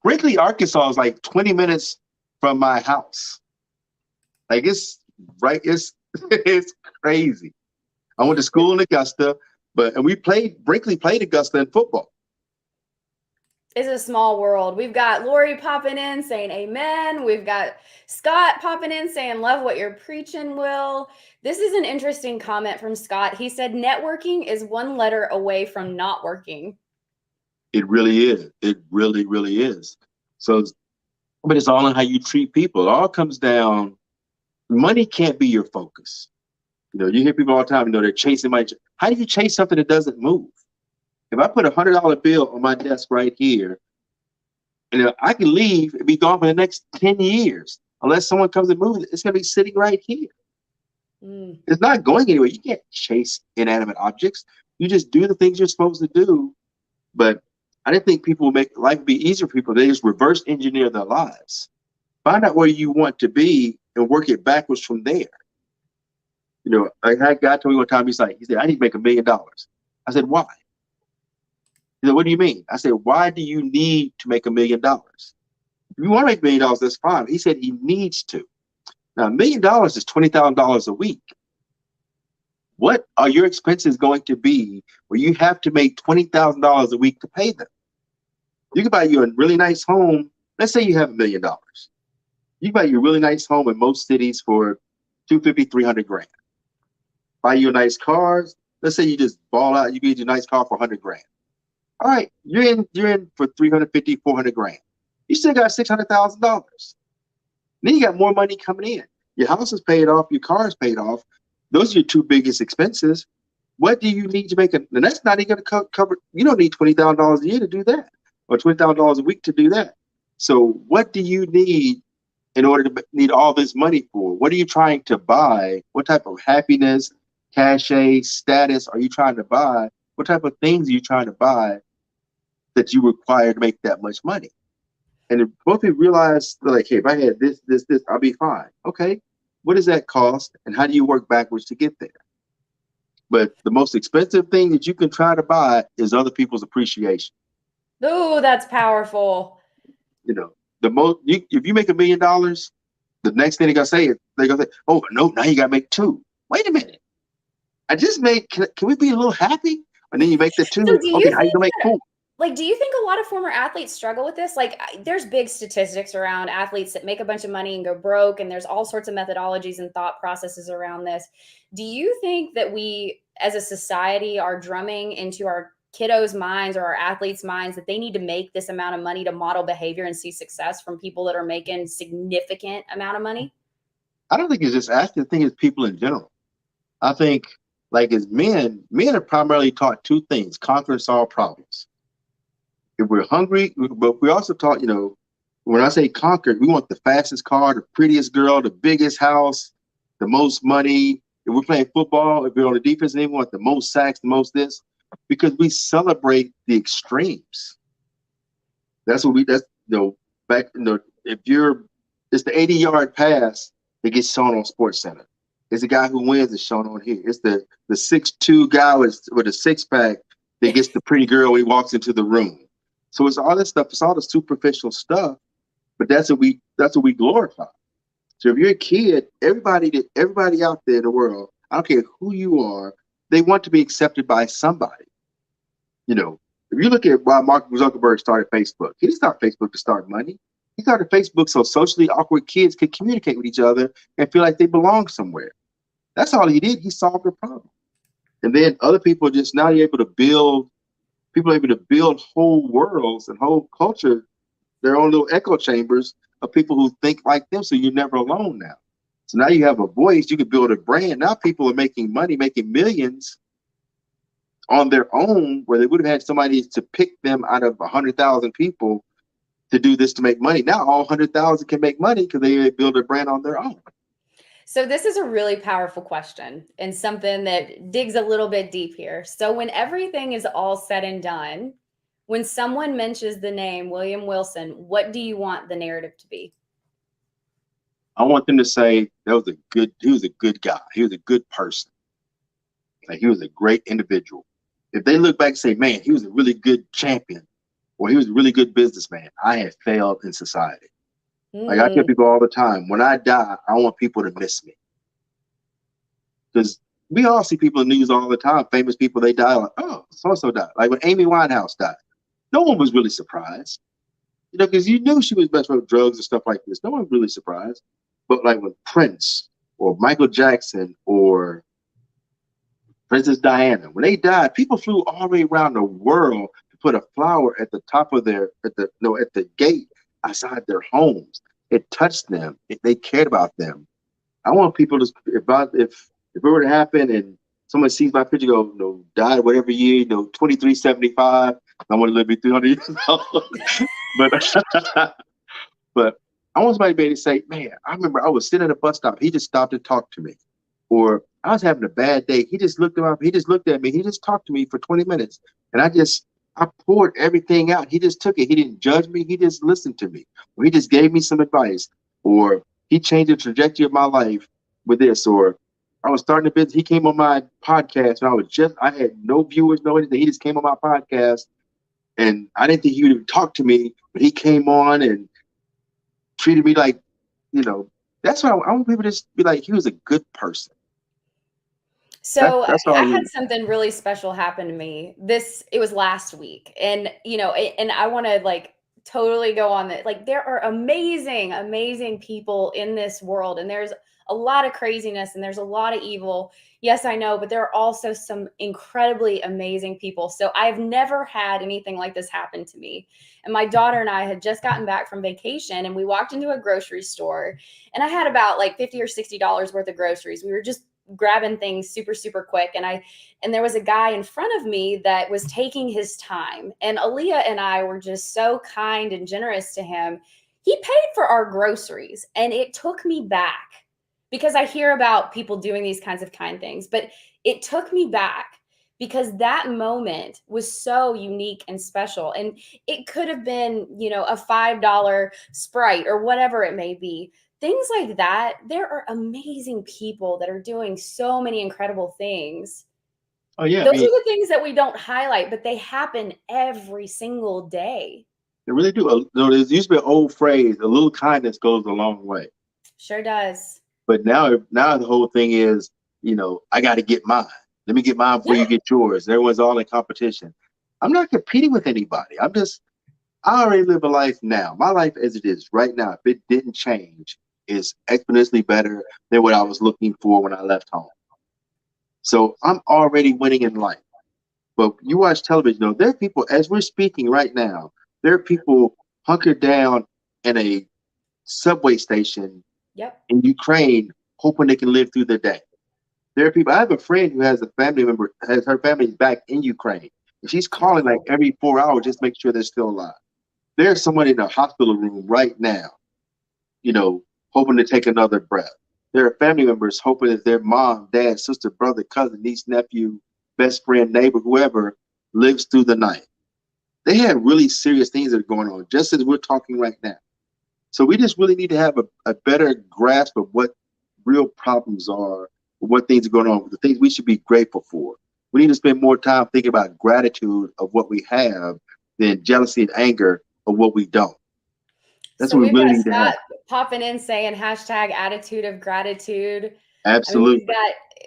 Brinkley, Arkansas is like 20 minutes from my house. Like it's right, it's it's crazy. I went to school in Augusta, and we played Brinkley played Augusta in football. It's a small world. We've got Lori popping in saying amen. We've got Scott popping in saying love what you're preaching, Will. This is an interesting comment from Scott. He said networking is one letter away from not working. It really is. It really, really is. So, but it's all in how you treat people. It all comes down, money can't be your focus. You know, you hear people all the time, you know, they're chasing money. How do you chase something that doesn't move? If I put $100 bill on my desk right here, and I can leave and be gone for the next 10 years, unless someone comes and moves it, it's going to be sitting right here. It's not going anywhere. You can't chase inanimate objects. You just do the things you're supposed to do. But I didn't think people would make life be easier for people. They just reverse engineer their lives. Find out where you want to be and work it backwards from there. You know, I had a guy told me one time, he said, I need to make $1 million. I said, why? He said, what do you mean? I said, why do you need to make $1 million? If you want to make $1 million, that's fine. He said he needs to. Now, $1 million is $20,000 a week. What are your expenses going to be where you have to make $20,000 a week to pay them? You can buy you a really nice home. Let's say you have $1 million. You can buy you a really nice home in most cities for $250,000, $300,000. Buy you a nice car. Let's say you just ball out. You get your nice car for $100,000. All right, you're in for $350,000, $400,000. You still got $600,000. Then you got more money coming in. Your house is paid off. Your car is paid off. Those are your two biggest expenses. What do you need to make and that's not even going to cover. You don't need $20,000 a year to do that, or $20,000 a week to do that. So what do you need in order to need all this money for? What are you trying to buy? What type of happiness, cachet, status are you trying to buy? What type of things are you trying to buy that you require to make that much money? And if both people realize, they're like, hey, if I had this, I'll be fine. Okay, what does that cost? And how do you work backwards to get there? But the most expensive thing that you can try to buy is other people's appreciation. Oh, that's powerful. You know, if you make $1 million, the next thing they're gonna say, oh no, now you gotta make $2. Wait a minute. I just made, can we be a little happy? And then you make the $2. So okay, how you gonna make $4? Like, do you think a lot of former athletes struggle with this? Like, there's big statistics around athletes that make a bunch of money and go broke, and there's all sorts of methodologies and thought processes around this. Do you think that we, as a society, are drumming into our kiddos' minds or our athletes' minds that they need to make this amount of money to model behavior and see success from people that are making significant amount of money? I don't think it's just athletes. I think it's people in general. I think, like, as men are primarily taught two things: conquer and solve problems. If we're hungry, but we also taught, you know, when I say conquer, we want the fastest car, the prettiest girl, the biggest house, the most money. If we're playing football, if we're on the defense, we want the most sacks, the most this, because we celebrate the extremes. That's, you know, if it's the 80-yard pass that gets shown on Sports Center. It's the guy who wins is shown on here. It's the 6'2" guy with a six-pack that gets the pretty girl when he walks into the room. So it's all this stuff. It's all the superficial stuff, but that's what we glorify. So if you're a kid, everybody out there in the world, I don't care who you are, they want to be accepted by somebody. You know, if you look at why Mark Zuckerberg started Facebook, he didn't start Facebook to start money. He started Facebook so socially awkward kids could communicate with each other and feel like they belong somewhere. That's all he did. He solved the problem. And then other people just now you're able to build. People are able to build whole worlds and whole culture, their own little echo chambers of people who think like them. So you're never alone now. So now you have a voice, you can build a brand. Now people are making money, making millions on their own, where they would have had somebody to pick them out of 100,000 people to do this to make money. Now all 100,000 can make money because they build a brand on their own. So this is a really powerful question and something that digs a little bit deep here. So when everything is all said and done, when someone mentions the name William Wilson, what do you want the narrative to be? I want them to say he was a good guy. He was a good person. Like, he was a great individual. If they look back and say, man, he was a really good champion, or he was a really good businessman, I had failed in society. Like I tell Mm. people all the time, when I die, I want people to miss me. Because we all see people in the news all the time, famous people, they die, like, oh, so-and-so died. Like when Amy Winehouse died, no one was really surprised, because you knew she was best with drugs and stuff like this. No one was really surprised. But like when Prince or Michael Jackson or Princess Diana, when they died, people flew all the way around the world to put a flower at the top of at the gate outside their homes. It touched them. They cared about them. I want people to, if it were to happen and someone sees my picture, go, died whatever year, 2375. I want to live to be 300 years old. but but I want somebody to be able to say, man, I remember I was sitting at a bus stop. He just stopped and talked to me. Or I was having a bad day. He just looked around. He just looked at me. He just talked to me for 20 minutes. And I poured everything out. He just took it. He didn't judge me. He just listened to me. Or he just gave me some advice. Or he changed the trajectory of my life with this. Or I was starting a business. He came on my podcast and I had no viewers, no anything. He just came on my podcast and I didn't think he would even talk to me, but he came on and treated me like, that's why I want people to just be like, he was a good person. So That's all I I had really. something really special happen to me. It was last week. And, and I want to like totally go on that. Like there are amazing, amazing people in this world, and there's a lot of craziness and there's a lot of evil. Yes, I know, but there are also some incredibly amazing people. So I've never had anything like this happen to me. And my daughter and I had just gotten back from vacation and we walked into a grocery store and I had about like $50 or $60 worth of groceries. We were just grabbing things super super quick, and there was a guy in front of me that was taking his time, and Aaliyah and I were just so kind and generous to him. He paid for our groceries, and it took me back, because I hear about people doing these kinds of kind things, but it took me back because that moment was so unique and special. And it could have been, a $5 Sprite or whatever it may be. Things like that. There are amazing people that are doing so many incredible things. Oh yeah, I Those mean, are the things that we don't highlight, but they happen every single day. they really do. There used to be an old phrase: "A little kindness goes a long way." Sure does. But now the whole thing is, I got to get mine. Let me get mine before Yeah. you get yours. Everyone's all in competition. I'm not competing with anybody. I already live a life now. My life as it is right now, if it didn't change, is exponentially better than what I was looking for when I left home. So I'm already winning in life. But you watch television, there are people, as we're speaking right now, there are people hunkered down in a subway station Yep. in Ukraine, hoping they can live through the day. There are people, I have a friend who has a family member, has her family back in Ukraine. And she's calling like every 4 hours just to make sure they're still alive. There's someone in a hospital room right now, hoping to take another breath. There are family members hoping that their mom, dad, sister, brother, cousin, niece, nephew, best friend, neighbor, whoever lives through the night. They have really serious things that are going on, just as we're talking right now. So we just really need to have a better grasp of what real problems are, what things are going on, the things we should be grateful for. We need to spend more time thinking about gratitude of what we have than jealousy and anger of what we don't. That's So what we we've got really need to have. Scott popping in saying hashtag attitude of gratitude. I mean, Absolutely.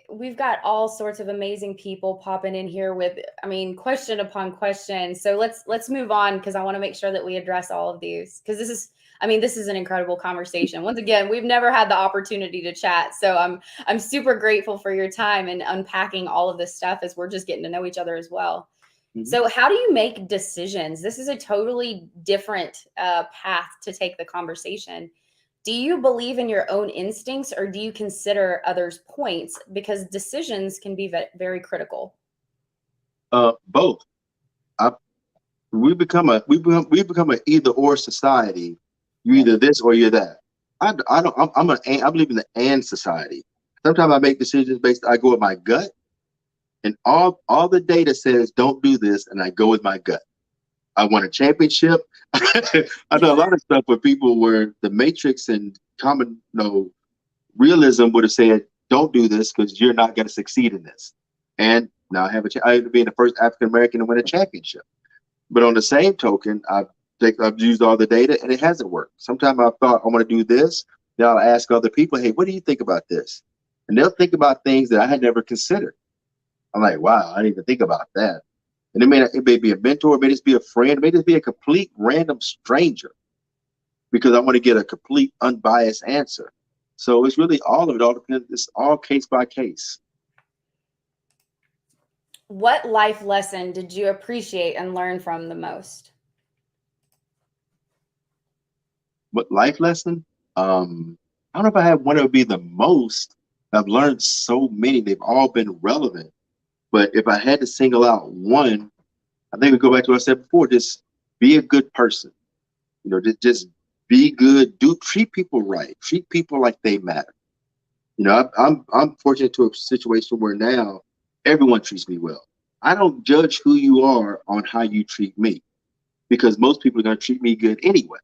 we've got all sorts of amazing people popping in here with, question upon question. So let's move on, because I want to make sure that we address all of these, because this is an incredible conversation. Once again, we've never had the opportunity to chat. So I'm super grateful for your time and unpacking all of this stuff as we're just getting to know each other as well. Mhm. So how do you make decisions? This is a totally different path to take the conversation. Do you believe in your own instincts, or do you consider others' points? Because decisions can be very critical. Both. I, we become an either or society. You Yep. either this or you're that. I don't. I believe in the and society. Sometimes I make decisions based. I go with my gut, and all the data says don't do this, and I go with my gut. I won a championship. I know a lot of stuff where people were the Matrix and common realism would have said don't do this because you're not going to succeed in this. And now I have I end up being the first African American to win a championship. But on the same token, I've I've used all the data and it hasn't worked. Sometimes I've thought I want to do this. Then I'll ask other people, hey, what do you think about this? And they'll think about things that I had never considered. I'm like, wow, I didn't even think about that. And it may be a mentor, it may just be a friend, it may just be a complete random stranger because I want to get a complete unbiased answer. So it's really all of it. All depends. It's all case by case. What life lesson did you appreciate and learn from the most? What life lesson? I don't know if I have one that would be the most. I've learned so many. They've all been relevant. But if I had to single out one, I think we go back to what I said before. Just be a good person. Just be good. Treat people right. Treat people like they matter. I'm fortunate to a situation where now everyone treats me well. I don't judge who you are on how you treat me because most people are going to treat me good anyway.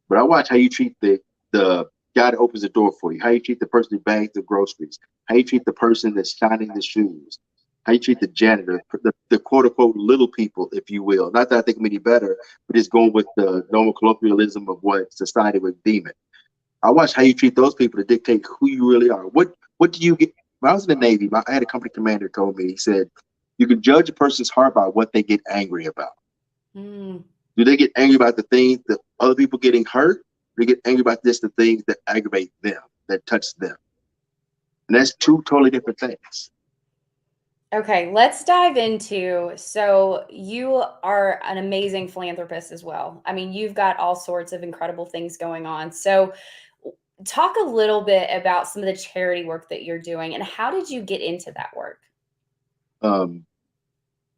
But I watch how you treat the guy that opens the door for you, how you treat the person who bags the groceries, how you treat the person that's shining the shoes, how you treat the janitor, the quote unquote little people, if you will. Not that I think I'm any better, but just going with the normal colloquialism of what society would deem it. I watch how you treat those people to dictate who you really are. What do you get? When I was in the Navy, I had a company commander told me, he said, you can judge a person's heart by what they get angry about. Mm. Do they get angry about the things that other people getting hurt? Or they get angry about just the things that aggravate them, that touch them? And that's two totally different things. Okay, let's dive into. So, you are an amazing philanthropist as well. I mean, you've got all sorts of incredible things going on. So, talk a little bit about some of the charity work that you're doing and how did you get into that work? Um,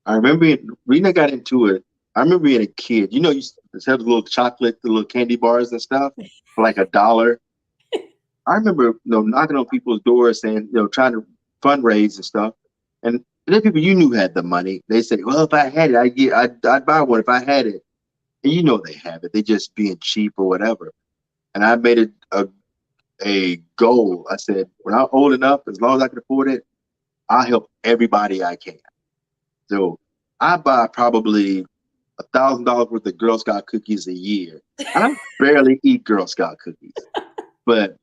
I remember reason I got into it. I remember being a kid. You used to have the little chocolate, the little candy bars and stuff for like $1. I remember, knocking on people's doors saying, trying to fundraise and stuff. And then people you knew had the money. They say, well, if I had it, I'd buy one if I had it. And they have it. They just being cheap or whatever. And I made it a goal. I said, when I'm old enough, as long as I can afford it, I'll help everybody I can. So I buy probably $1,000 worth of Girl Scout cookies a year. And I barely eat Girl Scout cookies. And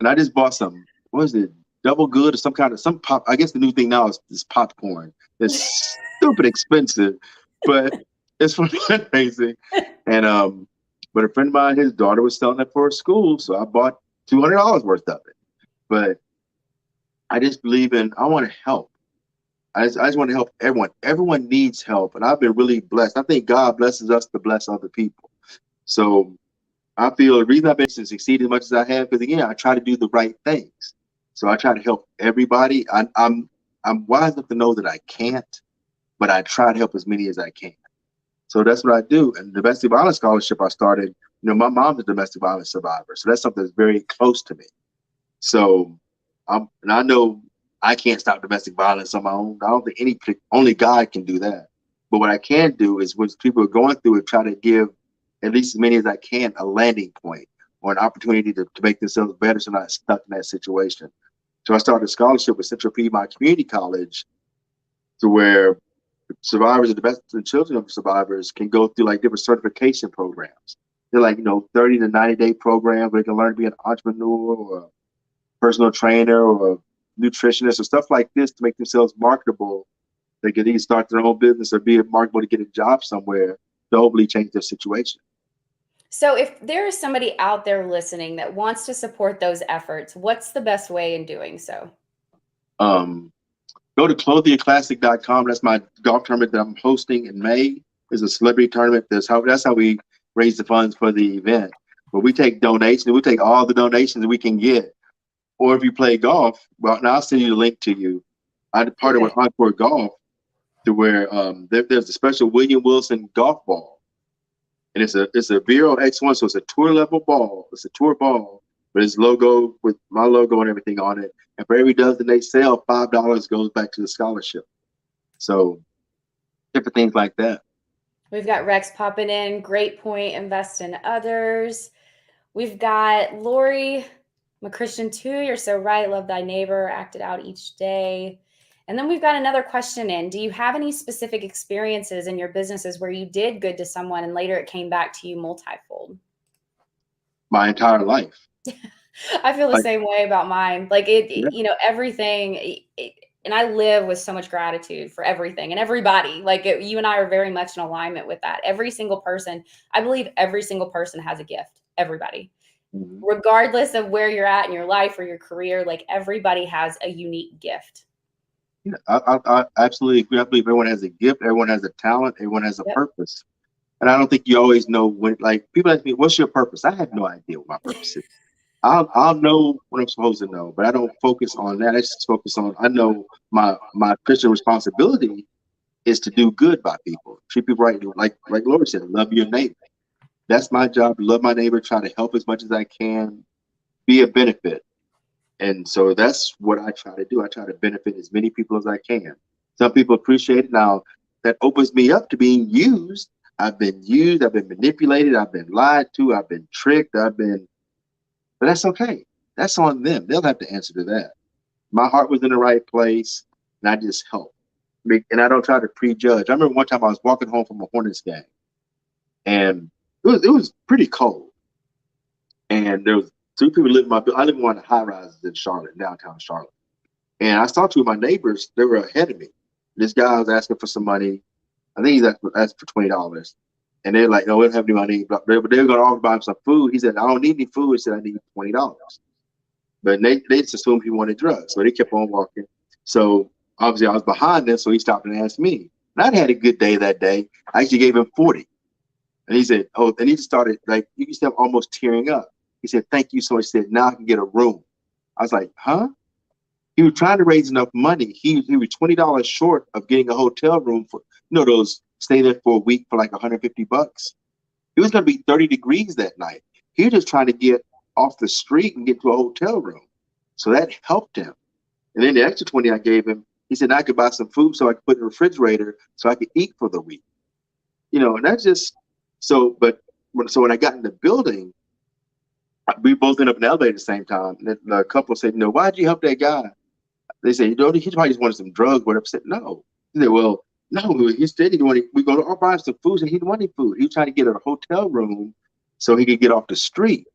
I just bought some, what is it, Double Good or some pop. I guess the new thing now is popcorn. It's stupid expensive, but it's for fundraising. And but a friend of mine, his daughter was selling it for her school, so I bought $200 worth of it. But I just believe I want to help. I just want to help everyone. Everyone needs help, and I've been really blessed. I think God blesses us to bless other people. So I feel the reason I've been to succeed as much as I have, because again, I try to do the right things. So I try to help everybody. I'm wise enough to know that I can't, but I try to help as many as I can. So that's what I do. And the domestic violence scholarship I started, my mom's a domestic violence survivor, so that's something that's very close to me. So and I know I can't stop domestic violence on my own. I don't think only God can do that. But what I can do is when people are going through it, try to give at least as many as I can a landing point or an opportunity to make themselves better so they're not stuck in that situation. So I started a scholarship with Central Piedmont Community College to where survivors of domestic and children of survivors can go through like different certification programs. They're like, 30 to 90-day programs where they can learn to be an entrepreneur or a personal trainer or a nutritionist or stuff like this to make themselves marketable. They can either start their own business or be marketable to get a job somewhere to hopefully change their situation. So, if there is somebody out there listening that wants to support those efforts, what's the best way in doing so? Um, Go to ClothierClassic.com. That's my golf tournament that I'm hosting in May. It's a celebrity tournament. That's how we raise the funds for the event. But we take donations. We take all the donations we can get. Or if you play golf, well, now I'll send you the link to you. I partnered with Encore Golf to where there's a special William Wilson golf ball. And it's a Vero X1, so it's a tour level ball. It's a tour ball, but it's logo with my logo and everything on it. And for every dozen they sell, $5 goes back to the scholarship. So different things like that. We've got Rex popping in. Great point. Invest in others. We've got Lori, I'm a Christian too. You're so right. Love thy neighbor. Act it out each day. And then we've got another question in. Do you have any specific experiences in your businesses where you did good to someone and later it came back to you multifold? My entire life. I feel the Like, same way about mine. Like yeah. everything. And I live with so much gratitude for everything and everybody. Like you and I are very much in alignment with that. Every single person, I believe every single person has a gift. Everybody, Mhm. regardless of where you're at in your life or your career, like everybody has a unique gift. Yeah, I absolutely agree. I believe everyone has a gift, everyone has a talent, everyone has a Yep. purpose. And I don't think you always know when, like, people ask me, what's your purpose? I have no idea what my purpose is. I'll know what I'm supposed to know, but I don't focus on that. I just focus on, I know my Christian responsibility is to do good by people, treat people right. Like Lord said, love your neighbor. That's my job. Love my neighbor, try to help as much as I can, be a benefit. And so that's what I try to do. I try to benefit as many people as I can. Some people appreciate it. Now, that opens me up to being used. I've been used, I've been manipulated, I've been lied to, I've been tricked, but that's okay. That's on them. They'll have to answer to that. My heart was in the right place, and I just helped. And I don't try to prejudge. I remember one time I was walking home from a Hornets game, and it was pretty cold. And there was two people living in my building. I live in one of the high rises in Charlotte, downtown Charlotte. And I saw two of my neighbors, they were ahead of me. This guy was asking for some money. I think he's asked for $20. And they're like, no, we don't have any money. But they were going to offer buy him some food. He said, I don't need any food. He said, I need $20. But they just assumed he wanted drugs. So they kept on walking. So obviously I was behind them. So he stopped and asked me. And I'd had a good day that day. I actually gave him 40. And he said, oh, and he just started, like, you can see him almost tearing up. He said, thank you so much. He said, now I can get a room. I was like, huh? He was trying to raise enough money. He was $20 short of getting a hotel room for, those stay there for a week for like $150. It was going to be 30 degrees that night. He was just trying to get off the street and get to a hotel room. So that helped him. And then the extra 20 I gave him, he said, I could buy some food so I could put in the refrigerator so I could eat for the week. And that's just so, so when I got in the building, we both ended up in the elevator at the same time. And the couple said, why'd you help that guy? They said, he probably just wanted some drugs, whatever. I said, no. He said, well, no, he said he wanted, we go to buy some food, and he didn't want any food. He was trying to get a hotel room so he could get off the street.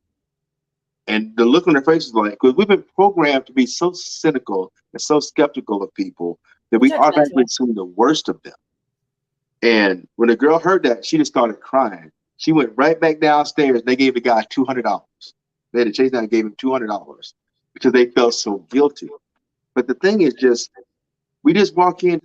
And the look on their faces was like, because we've been programmed to be so cynical and so skeptical of people that we automatically assume the worst of them. And when the girl heard that, she just started crying. She went right back downstairs. And they gave the guy $200. They had to chase down and gave him $200 because they felt so guilty. But the thing is just, we just walk in.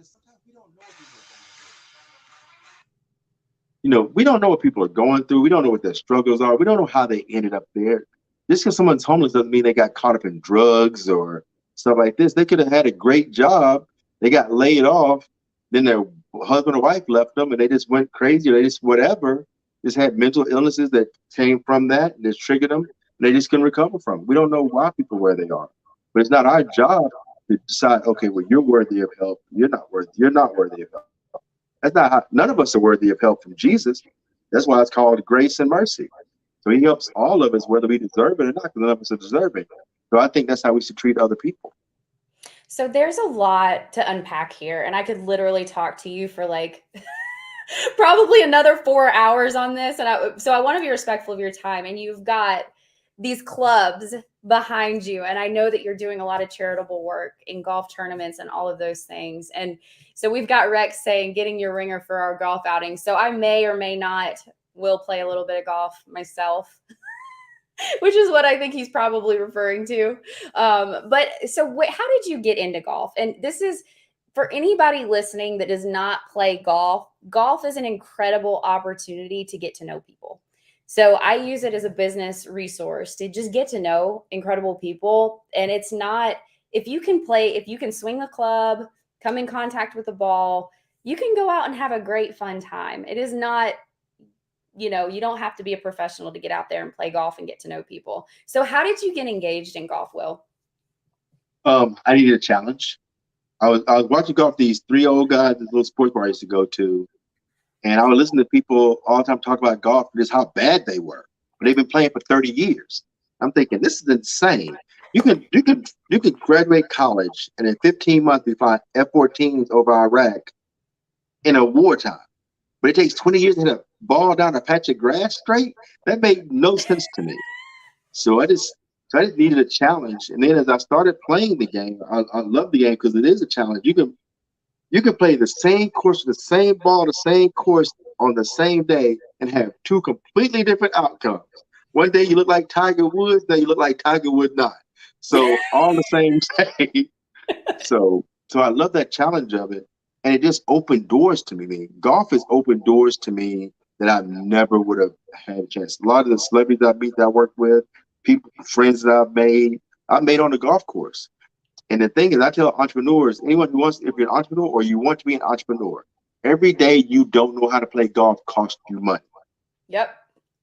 We don't know what people are going through. We don't know what their struggles are. We don't know how they ended up there. Just because someone's homeless doesn't mean they got caught up in drugs or stuff like this. They could have had a great job. They got laid off. Then their husband or wife left them and they just went crazy. Or they just whatever. Just had mental illnesses that came from that and just triggered them. And they just couldn't recover from it. We don't know why people are where they are. But it's not our job to decide, okay, well, you're worthy of help. You're not worthy of help. That's not how, none of us are worthy of help from Jesus. That's why it's called grace and mercy. So he helps all of us, whether we deserve it or not, because none of us are deserving. So I think that's how we should treat other people. So there's a lot to unpack here, and I could literally talk to you for like probably another 4 hours on this. And so I want to be respectful of your time. And you've got these clubs behind you. And I know that you're doing a lot of charitable work in golf tournaments and all of those things. And so we've got Rex saying, getting your ringer for our golf outing. So I may or may not will play a little bit of golf myself, which is what I think he's probably referring to. But so how did you get into golf? And this is for anybody listening that does not play golf. Golf is an incredible opportunity to get to know people. So I use it as a business resource to just get to know incredible people. And it's not, if you can swing the club, come in contact with the ball, you can go out and have a great fun time. It is not, you don't have to be a professional to get out there and play golf and get to know people. So how did you get engaged in golf, Will? I needed a challenge. I was watching golf, these three old guys, this little sports bar I used to go to. And I would listen to people all the time talk about golf and just how bad they were. But they've been playing for 30 years. I'm thinking, this is insane. You could graduate college and in 15 months we find F-14s over Iraq in a wartime. But it takes 20 years to hit a ball down a patch of grass straight. That made no sense to me. So I just needed a challenge. And then as I started playing the game, I love the game because it is a challenge. You can play the same course, the same ball, the same course on the same day and have two completely different outcomes. One day you look like Tiger Woods, then you look like Tiger Would not. So all the same day. So I love that challenge of it. And it just opened doors to me. I mean, golf has opened doors to me that I never would have had a chance. A lot of the celebrities I meet that I work with, people, friends that I've made on the golf course. And the thing is, I tell entrepreneurs, anyone who wants, if you're an entrepreneur or you want to be an entrepreneur, every day you don't know how to play golf costs you money. Yep.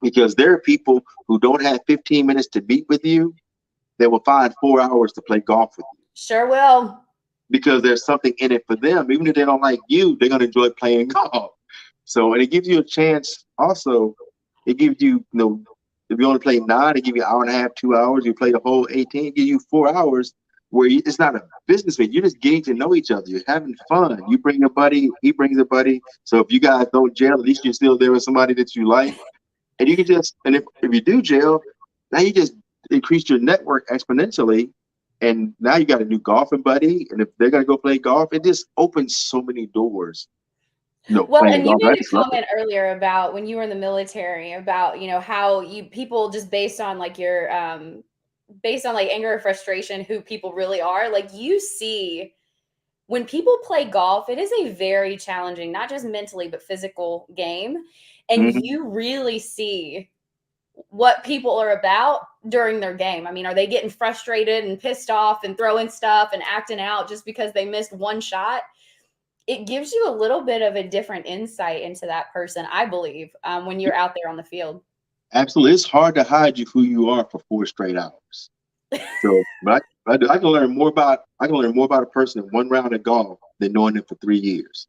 Because there are people who don't have 15 minutes to meet with you that will find 4 hours to play golf with you. Sure will. Because there's something in it for them. Even if they don't like you, they're going to enjoy playing golf. So, and it gives you a chance also, it gives you, if you only play 9, it gives you an hour and a half, 2 hours. You play the whole 18, it gives you 4 hours where it's not a business meeting. You're just getting to know each other. You're having fun. You bring a buddy, he brings a buddy. So if you guys don't gel, at least you're still there with somebody that you like. And you can just, and if you do gel, now you just increase your network exponentially. And now you got a new golfing buddy. And if they're going to go play golf, it just opens so many doors. Well, Playing and you golf. I made a just love it. comment earlier about when you were in the military about, how people just based on like your based on like anger or frustration, who people really are. Like you see when people play golf, it is a very challenging, not just mentally, but physical game. And Mhm. you really see what people are about during their game. I mean, are they getting frustrated and pissed off and throwing stuff and acting out just because they missed one shot? It gives you a little bit of a different insight into that person, I believe, when you're out there on the field. Absolutely. It's hard to hide who you are for 4 straight hours. So, but I can learn more about a person in one round of golf than knowing them for 3 years.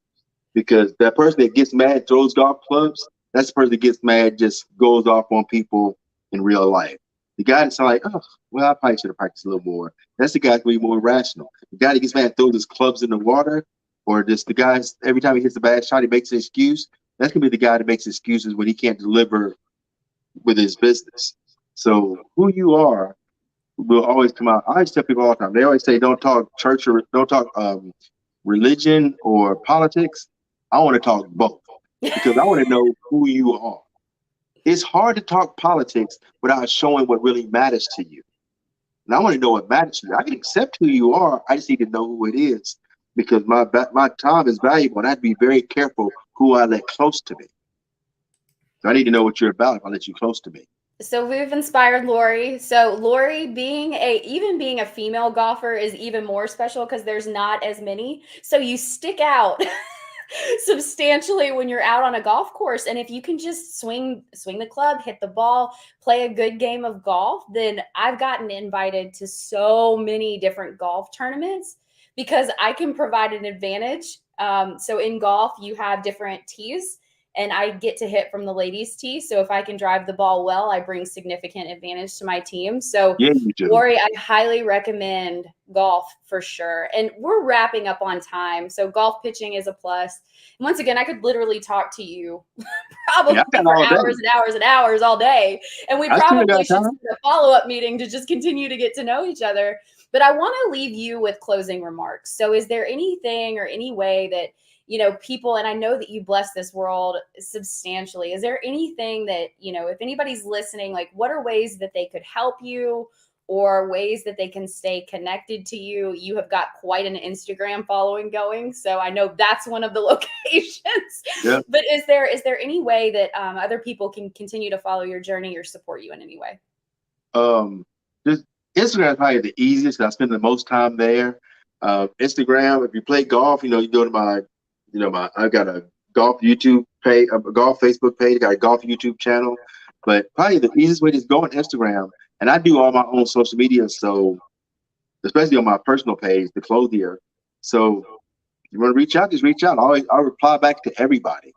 Because that person that gets mad, throws golf clubs, that's the person that gets mad, just goes off on people in real life. The guy that's like, oh, well, I probably should have practiced a little more. That's the guy that's going to be more rational. The guy that gets mad, throws his clubs in the water, or just the guy, every time he hits a bad shot, he makes an excuse. That's going to be the guy that makes excuses when he can't deliver with his business. So who you are will always come out. I always tell people all the time. They always say, "Don't talk church or don't talk religion or politics." I want to talk both because I want to know who you are. It's hard to talk politics without showing what really matters to you. And I want to know what matters to you. I can accept who you are. I just need to know who it is because my time is valuable, and I have to be very careful who I let close to me. So I need to know what you're about if I let you close to me. So we've inspired Lori. So Lori even being a female golfer is even more special because there's not as many. So you stick out substantially when you're out on a golf course. And if you can just swing the club, hit the ball, play a good game of golf, then I've gotten invited to so many different golf tournaments because I can provide an advantage. So in golf, you have different tees and I get to hit from the ladies' tee. So if I can drive the ball well, I bring significant advantage to my team. So Yeah, you do. Lori, I highly recommend golf for sure. And we're wrapping up on time. So golf pitching is a plus. And once again, I could literally talk to you Yeah, probably I got for all day. hours and hours and hours all day. And we I still probably got should time. set a follow-up meeting to just continue to get to know each other. But I want to leave you with closing remarks. So is there anything or any way that people, and I know that you bless this world substantially. Is there anything that, if anybody's listening, like what are ways that they could help you or ways that they can stay connected to you? You have got quite an Instagram following going. So I know that's one of the locations, Yeah. but is there any way that other people can continue to follow your journey or support you in any way? Just Instagram is probably the easiest. I spend the most time there. Instagram, if you play golf, you go to I've got a golf YouTube page, a golf Facebook page, got a golf YouTube channel. But probably the easiest way is go on Instagram. And I do all my own social media. So especially on my personal page, the Clothier. So if you want to reach out, just reach out. I'll reply back to everybody.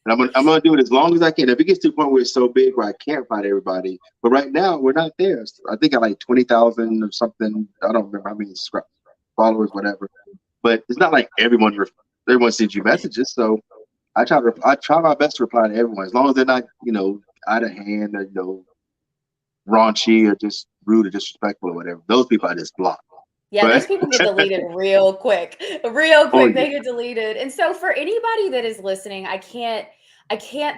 And I'm gonna do it as long as I can. If it gets to the point where it's so big where I can't find everybody, but right now we're not there. I think I like 20,000 or something. I don't remember how many followers, whatever. But it's not like everyone sends you messages. So I try my best to reply to everyone as long as they're not out of hand or raunchy or just rude or disrespectful or whatever. Those people I just block. Yeah, those But people get deleted real quick. Real oh quick, yeah, they get deleted. And so for anybody that is listening, I can't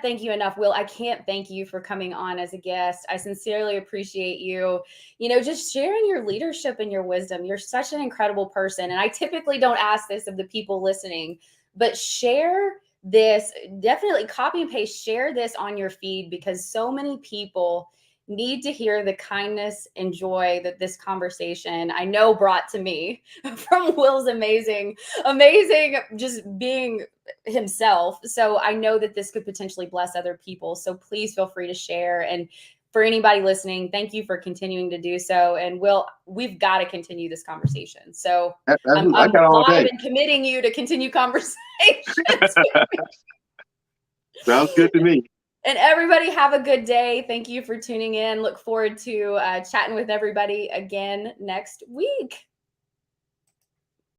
thank you enough. Will, I can't thank you for coming on as a guest. I sincerely appreciate you, just sharing your leadership and your wisdom. You're such an incredible person. And I typically don't ask this of the people listening, but share this, definitely copy and paste, share this on your feed, because so many people need to hear the kindness and joy that this conversation I know brought to me from Will's amazing, just being himself. So I know that this could potentially bless other people. So please feel free to share. And for anybody listening, thank you for continuing to do so. And Will, we've got to continue this conversation. So I'm, I I'm got all live day. and committing you to continue conversations. Sounds good to me. And everybody have a good day. Thank you for tuning in. Look forward to chatting with everybody again next week.